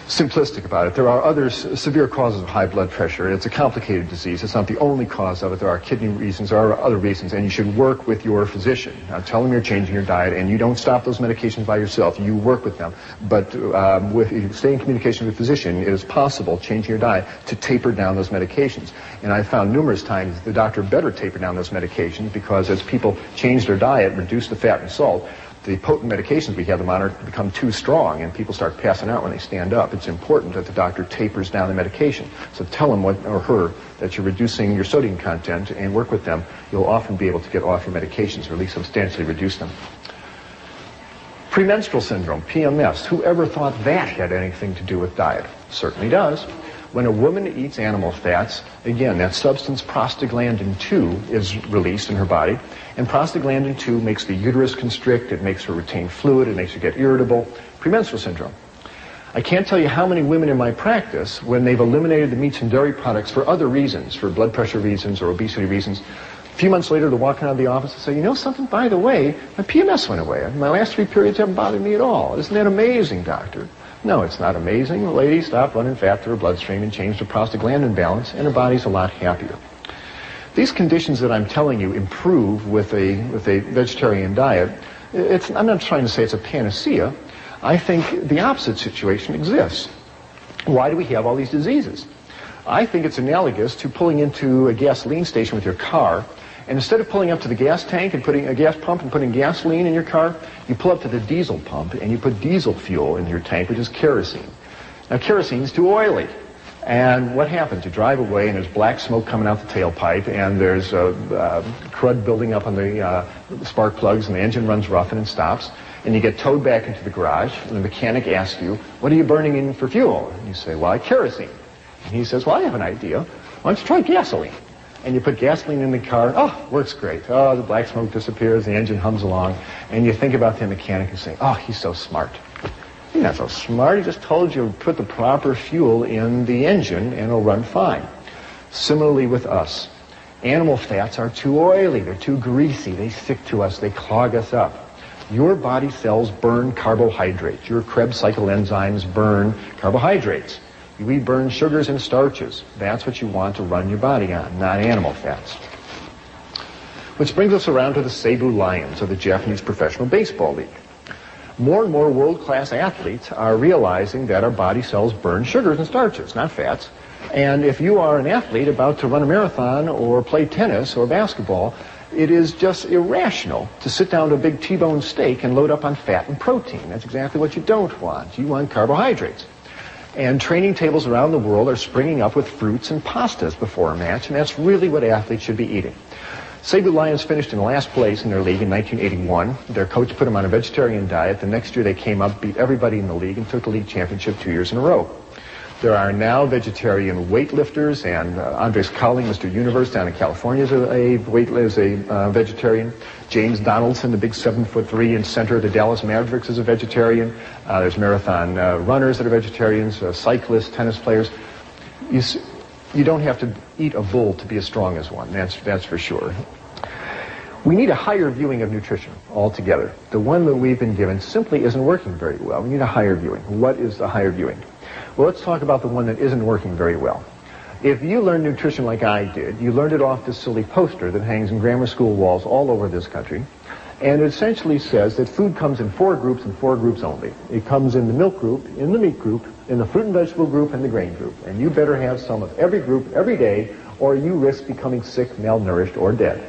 simplistic about it. There are other severe causes of high blood pressure. It's a complicated disease. It's not the only cause of it. There are kidney reasons. There are other reasons, and you should work with your physician. Now, tell them you're changing your diet, and you don't stop those medications by yourself. You work with them. But if you stay in communication with a physician, it is possible, changing your diet, to taper down those medications. And I've found numerous times the doctor better taper down those medications because as people change their diet, reduce the fat and salt, the potent medications we have them on become too strong, and people start passing out when they stand up. It's important that the doctor tapers down the medication. So tell him or her that you're reducing your sodium content and work with them. You'll often be able to get off your medications or at least substantially reduce them. Premenstrual syndrome, PMS. Whoever thought that had anything to do with diet? Certainly does. When a woman eats animal fats, again, that substance prostaglandin 2 is released in her body, and prostaglandin 2 makes the uterus constrict, it makes her retain fluid, it makes her get irritable. Premenstrual syndrome. I can't tell you how many women in my practice, when they've eliminated the meats and dairy products for other reasons, for blood pressure reasons or obesity reasons, a few months later they're walking out of the office and say, you know something, by the way, my PMS went away. My last 3 periods haven't bothered me at all. Isn't that amazing, doctor? No, it's not amazing. The lady stopped running fat through her bloodstream and changed her prostaglandin balance, and her body's a lot happier. These conditions that I'm telling you improve with a vegetarian diet. I'm not trying to say it's a panacea. I think the opposite situation exists. Why do we have all these diseases? I think it's analogous to pulling into a gasoline station with your car, and instead of pulling up to the gas tank and putting a gas pump and putting gasoline in your car, you pull up to the diesel pump and you put diesel fuel in your tank, which is kerosene. Now, kerosene is too oily. And what happens? You drive away and there's black smoke coming out the tailpipe and there's crud building up on the spark plugs and the engine runs rough and it stops. And you get towed back into the garage and the mechanic asks you, what are you burning in for fuel? And you say, well, kerosene. And he says, well, I have an idea. Why don't you try gasoline? And you put gasoline in the car. Oh, works great. Oh, the black smoke disappears. The engine hums along. And you think about the mechanic and say, oh, he's so smart. He's not so smart. He just told you to put the proper fuel in the engine and it'll run fine. Similarly with us. Animal fats are too oily. They're too greasy. They stick to us. They clog us up. Your body cells burn carbohydrates. Your Krebs cycle enzymes burn carbohydrates. We burn sugars and starches. That's what you want to run your body on, not animal fats. Which brings us around to the Seibu Lions of the Japanese Professional Baseball League. More and more world-class athletes are realizing that our body cells burn sugars and starches, not fats. And if you are an athlete about to run a marathon or play tennis or basketball, it is just irrational to sit down to a big T-bone steak and load up on fat and protein. That's exactly what you don't want. You want carbohydrates. And training tables around the world are springing up with fruits and pastas before a match, and that's really what athletes should be eating. Seibu Lions finished in last place in their league in 1981. Their coach put them on a vegetarian diet. The next year they came up, beat everybody in the league, and took the league championship 2 years in a row. There are now vegetarian weightlifters, and Andres Cowling, Mr. Universe down in California, is a vegetarian. James Donaldson, the big 7'3" in center of the Dallas Mavericks, is a vegetarian. There's marathon runners that are vegetarians, cyclists, tennis players. You don't have to eat a bull to be as strong as one, that's for sure. We need a higher viewing of nutrition altogether. The one that we've been given simply isn't working very well. We need a higher viewing. What is the higher viewing? Well, let's talk about the one that isn't working very well. If you learn nutrition like I did, you learned it off this silly poster that hangs in grammar school walls all over this country. And it essentially says that food comes in 4 groups and 4 groups only. It comes in the milk group, in the meat group, in the fruit and vegetable group, and the grain group. And you better have some of every group every day, or you risk becoming sick, malnourished, or dead.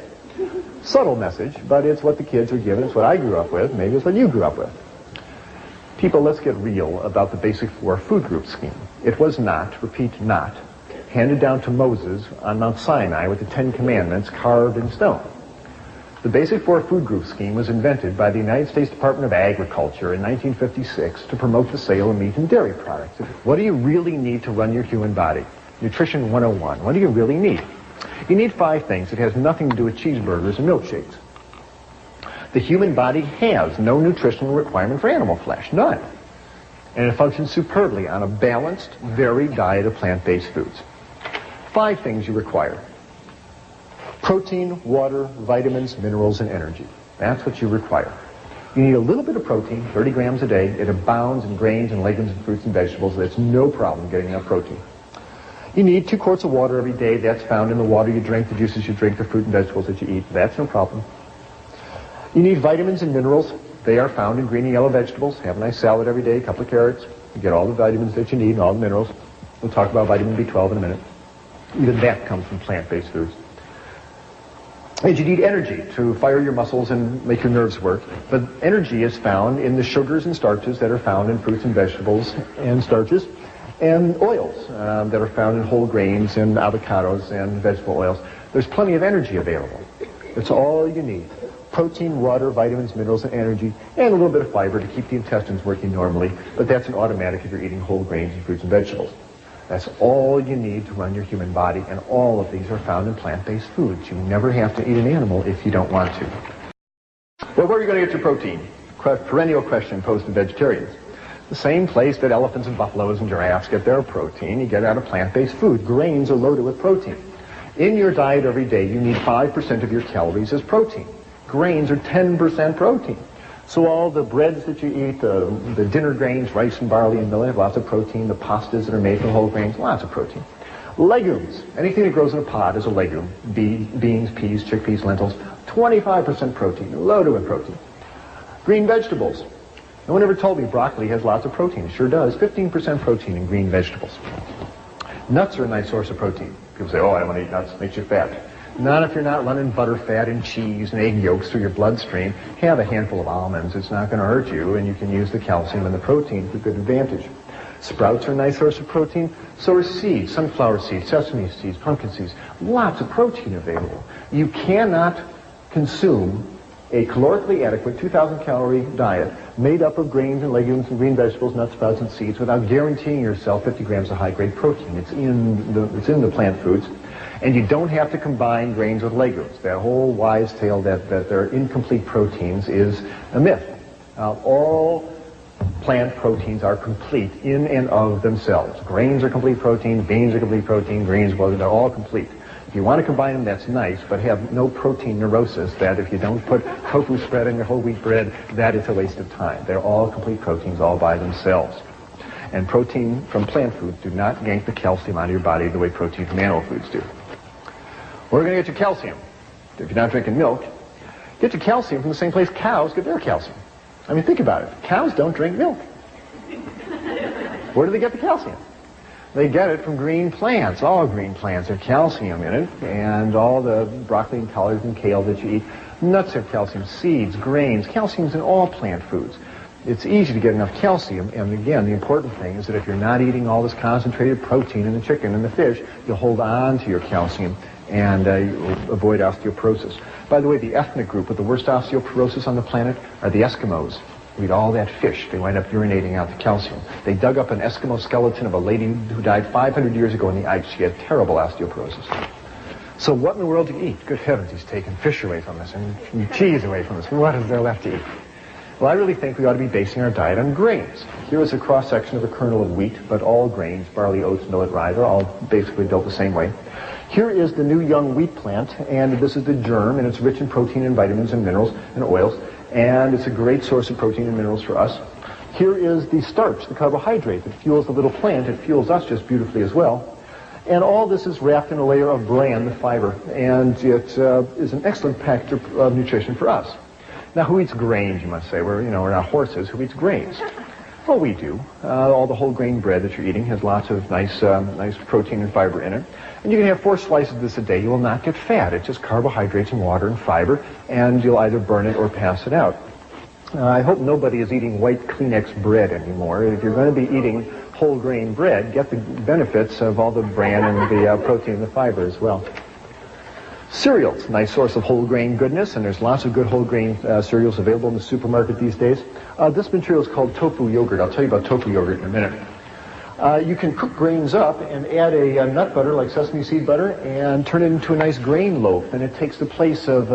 Subtle message, but it's what the kids are given. It's what I grew up with. Maybe it's what you grew up with. People, let's get real about the basic 4 food group scheme. It was not, repeat, not, handed down to Moses on Mount Sinai with the 10 Commandments carved in stone. The basic 4 food group scheme was invented by the United States Department of Agriculture in 1956 to promote the sale of meat and dairy products. What do you really need to run your human body? Nutrition 101. What do you really need? You need 5 things. It has nothing to do with cheeseburgers and milkshakes. The human body has no nutritional requirement for animal flesh, none. And it functions superbly on a balanced, varied diet of plant-based foods. 5 things you require. Protein, water, vitamins, minerals, and energy. That's what you require. You need a little bit of protein, 30 grams a day. It abounds in grains and legumes and fruits and vegetables. That's no problem getting enough protein. You need 2 quarts of water every day. That's found in the water you drink, the juices you drink, the fruit and vegetables that you eat. That's no problem. You need vitamins and minerals. They are found in green and yellow vegetables. Have a nice salad every day, a couple of carrots. You get all the vitamins that you need and all the minerals. We'll talk about vitamin B12 in a minute. Even that comes from plant-based foods. And you need energy to fire your muscles and make your nerves work. But energy is found in the sugars and starches that are found in fruits and vegetables and starches, and oils that are found in whole grains and avocados and vegetable oils. There's plenty of energy available. That's all you need. Protein, water, vitamins, minerals, and energy, and a little bit of fiber to keep the intestines working normally, but that's an automatic if you're eating whole grains and fruits and vegetables. That's all you need to run your human body, and all of these are found in plant-based foods. You never have to eat an animal if you don't want to. Well, where are you going to get your protein? Perennial question posed to vegetarians. The same place that elephants and buffaloes and giraffes get their protein, you get out of plant-based food. Grains are loaded with protein. In your diet every day, you need 5% of your calories as protein. Grains are 10% protein. So all the breads that you eat, the dinner grains, rice and barley and millet, have lots of protein. The pastas that are made from whole grains, lots of protein. Legumes, anything that grows in a pod is a legume. Beans, peas, chickpeas, lentils, 25% protein, loaded with protein. Green vegetables. No one ever told me broccoli has lots of protein. It sure does. 15% protein in green vegetables. Nuts are a nice source of protein. People say, oh, I don't want to eat nuts, it makes you fat. Not if you're not running butter, fat, and cheese and egg yolks through your bloodstream. Have a handful of almonds. It's not going to hurt you, and you can use the calcium and the protein for good advantage. Sprouts are a nice source of protein. So are seeds, sunflower seeds, sesame seeds, pumpkin seeds. Lots of protein available. You cannot consume a calorically adequate 2,000 calorie diet made up of grains and legumes and green vegetables, nuts, sprouts, and seeds without guaranteeing yourself 50 grams of high-grade protein. It's in the plant foods. And you don't have to combine grains with legumes. That whole wise tale that they're incomplete proteins is a myth. All plant proteins are complete in and of themselves. Grains are complete protein, beans are complete protein, greens, well, they're all complete. If you want to combine them, that's nice, but have no protein neurosis that if you don't put tofu spread on your whole wheat bread, that is a waste of time. They're all complete proteins all by themselves. And protein from plant foods do not yank the calcium out of your body the way protein from animal foods do. Where are you going to get your calcium? If you're not drinking milk, get your calcium from the same place cows get their calcium. I mean, think about it. Cows don't drink milk. Where do they get the calcium? They get it from green plants. All green plants have calcium in it, and all the broccoli and collards and kale that you eat. Nuts have calcium, seeds, grains. Calcium's in all plant foods. It's easy to get enough calcium, and again, the important thing is that if you're not eating all this concentrated protein in the chicken and the fish, you'll hold on to your calcium and you'll avoid osteoporosis. By the way, the ethnic group with the worst osteoporosis on the planet are the Eskimos. Who eat all that fish. They wind up urinating out the calcium. They dug up an Eskimo skeleton of a lady who died 500 years ago in the ice. She had terrible osteoporosis. So what in the world do you eat? Good heavens, he's taken fish away from us and cheese away from us. What is there left to eat? Well, I really think we ought to be basing our diet on grains. Here is a cross-section of a kernel of wheat, but all grains, barley, oats, millet, rye, they're all basically built the same way. Here is the new young wheat plant, and this is the germ, and it's rich in protein and vitamins and minerals and oils, and it's a great source of protein and minerals for us. Here is the starch, the carbohydrate that fuels the little plant. It fuels us just beautifully as well. And all this is wrapped in a layer of bran, the fiber, and it is an excellent package of nutrition for us. Now, who eats grains, you must say? We're not horses. Who eats grains? Well, we do. All the whole grain bread that you're eating has lots of nice protein and fiber in it. And you can have 4 slices of this a day. You will not get fat. It's just carbohydrates and water and fiber, and you'll either burn it or pass it out. I hope nobody is eating white Kleenex bread anymore. If you're going to be eating whole grain bread, get the benefits of all the bran and the protein and the fiber as well. Cereals, nice source of whole grain goodness, and there's lots of good whole grain cereals available in the supermarket these days. This material is called tofu yogurt. I'll tell you about tofu yogurt in a minute. You can cook grains up and add a nut butter like sesame seed butter and turn it into a nice grain loaf, and it takes the place of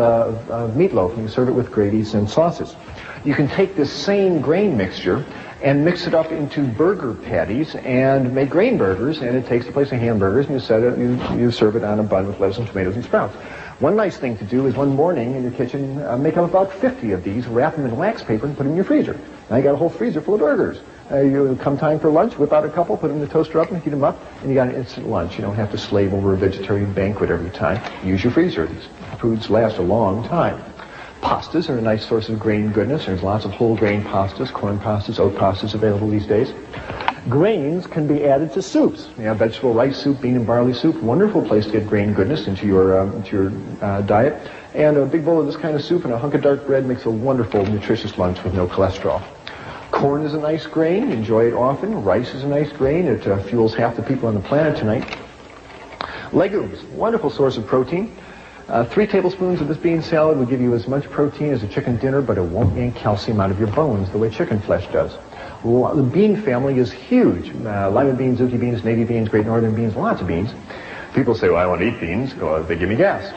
meatloaf, and you serve it with gravies and sauces. You can take this same grain mixture and mix it up into burger patties and make grain burgers, and it takes the place of hamburgers, and you serve it on a bun with lettuce and tomatoes and sprouts. One nice thing to do is one morning in your kitchen, make up about 50 of these, wrap them in wax paper, and put them in your freezer. Now you got a whole freezer full of burgers. You come time for lunch, whip out a couple, put them in the toaster oven, heat them up, and you got an instant lunch. You don't have to slave over a vegetarian banquet every time. Use your freezer. These foods last a long time. Pastas are a nice source of grain goodness. There's lots of whole grain pastas, corn pastas, oat pastas available these days. Grains can be added to soups. You have vegetable rice soup, bean and barley soup. Wonderful place to get grain goodness into your diet. And a big bowl of this kind of soup and a hunk of dark bread makes a wonderful, nutritious lunch with no cholesterol. Corn is a nice grain. Enjoy it often. Rice is a nice grain. It fuels half the people on the planet tonight. Legumes, wonderful source of protein. 3 tablespoons of this bean salad will give you as much protein as a chicken dinner, but it won't yank calcium out of your bones the way chicken flesh does. The bean family is huge. Lima beans, zucchini beans, navy beans, great northern beans, lots of beans. People say, well, I want to eat beans. Well, they give me gas.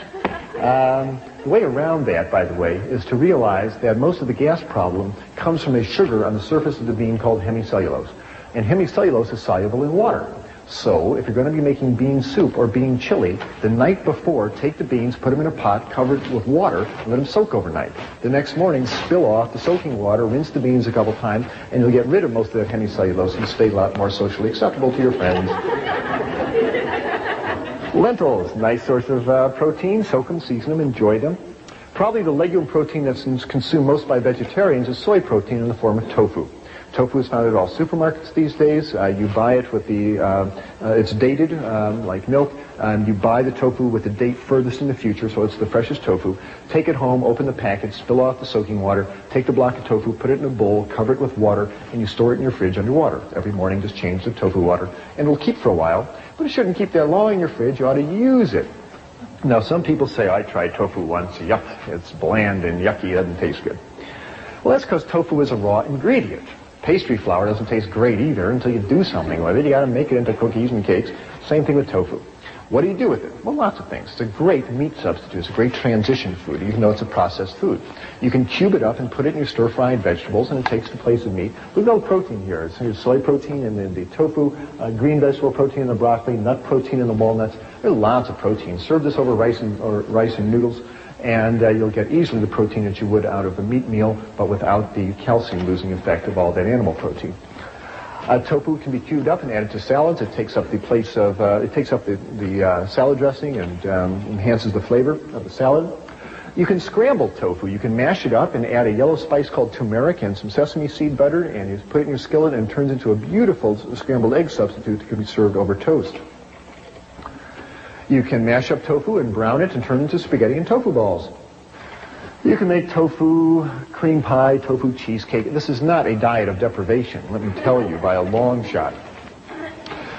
The way around that, by the way, is to realize that most of the gas problem comes from a sugar on the surface of the bean called hemicellulose. And hemicellulose is soluble in water. So, if you're going to be making bean soup or bean chili, the night before, take the beans, put them in a pot, cover it with water, and let them soak overnight. The next morning, spill off the soaking water, rinse the beans a couple times, and you'll get rid of most of that hemicellulose and stay a lot more socially acceptable to your friends. Lentils, nice source of protein. Soak them, season them, enjoy them. Probably the legume protein that's consumed most by vegetarians is soy protein in the form of tofu. Tofu is found at all supermarkets these days. You buy it with it's dated, like milk, and you buy the tofu with the date furthest in the future, so it's the freshest tofu. Take it home, open the package, spill off the soaking water, take the block of tofu, put it in a bowl, cover it with water, and you store it in your fridge underwater. Every morning just change the tofu water, and it'll keep for a while, but it shouldn't keep that long in your fridge. You ought to use it. Now, some people say, I tried tofu once, yuck, it's bland and yucky, it doesn't taste good. Well, that's because tofu is a raw ingredient. Pastry flour doesn't taste great either until you do something with it. You got to make it into cookies and cakes. Same thing with tofu. What do you do with it? Well, lots of things. It's a great meat substitute. It's a great transition food, even though it's a processed food. You can cube it up and put it in your stir-fried vegetables, and it takes the place of meat. We've got protein here. There's soy protein in the tofu, green vegetable protein in the broccoli, nut protein in the walnuts. There's lots of protein. Serve this over rice and noodles, and you'll get easily the protein that you would out of a meat meal, but without the calcium-losing effect of all that animal protein. Tofu can be cubed up and added to salads. It takes up the place of, the salad dressing and enhances the flavor of the salad. You can scramble tofu. You can mash it up and add a yellow spice called turmeric and some sesame seed butter, and you put it in your skillet, and it turns into a beautiful scrambled egg substitute that can be served over toast. You can mash up tofu and brown it and turn it into spaghetti and tofu balls. You can make tofu cream pie, tofu cheesecake. This is not a diet of deprivation, let me tell you, by a long shot.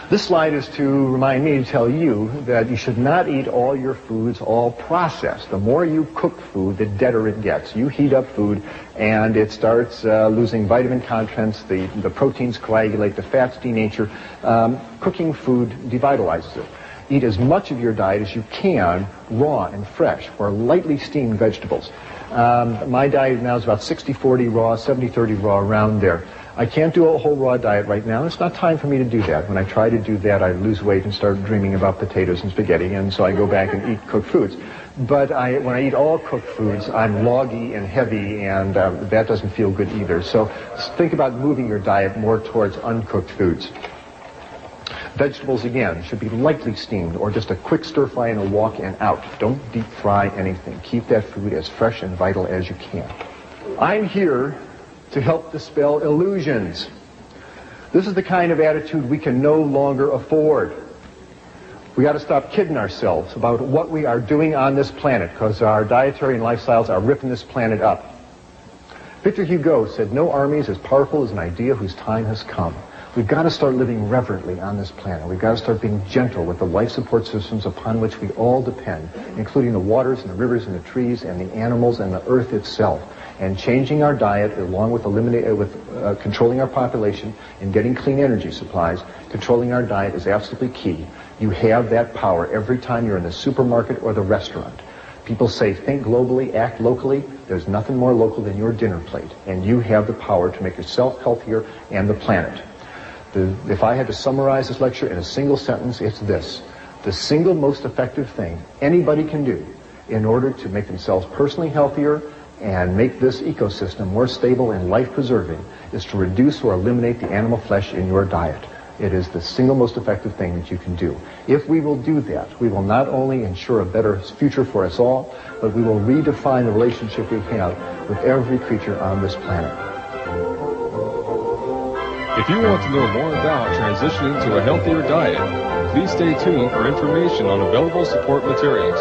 This slide is to remind me to tell you that you should not eat all your foods all processed. The more you cook food, the deader it gets. You heat up food and it starts losing vitamin contents, the proteins coagulate, the fats denature. Cooking food devitalizes it. Eat as much of your diet as you can raw and fresh or lightly steamed vegetables. My diet now is about 60-40 raw, 70-30 raw, around there. I can't do a whole raw diet right now. It's not time for me to do that. When I try to do that, I lose weight and start dreaming about potatoes and spaghetti, and so I go back and eat cooked foods. But when I eat all cooked foods, I'm loggy and heavy, and that doesn't feel good either. So think about moving your diet more towards uncooked foods. Vegetables, again, should be lightly steamed or just a quick stir fry and a walk and out. Don't deep fry anything. Keep that food as fresh and vital as you can. I'm here to help dispel illusions. This is the kind of attitude we can no longer afford. We got to stop kidding ourselves about what we are doing on this planet, because our dietary and lifestyles are ripping this planet up. Victor Hugo said, "No army is as powerful as an idea whose time has come." We've got to start living reverently on this planet. We've got to start being gentle with the life support systems upon which we all depend, including the waters and the rivers and the trees and the animals and the earth itself. And changing our diet, along with controlling our population and getting clean energy supplies, controlling our diet is absolutely key. You have that power every time you're in the supermarket or the restaurant. People say, think globally, act locally. There's nothing more local than your dinner plate. And you have the power to make yourself healthier and the planet. If I had to summarize this lecture in a single sentence, it's this. The single most effective thing anybody can do in order to make themselves personally healthier and make this ecosystem more stable and life-preserving is to reduce or eliminate the animal flesh in your diet. It is the single most effective thing that you can do. If we will do that, we will not only ensure a better future for us all, but we will redefine the relationship we have with every creature on this planet. If you want to know more about transitioning to a healthier diet, please stay tuned for information on available support materials.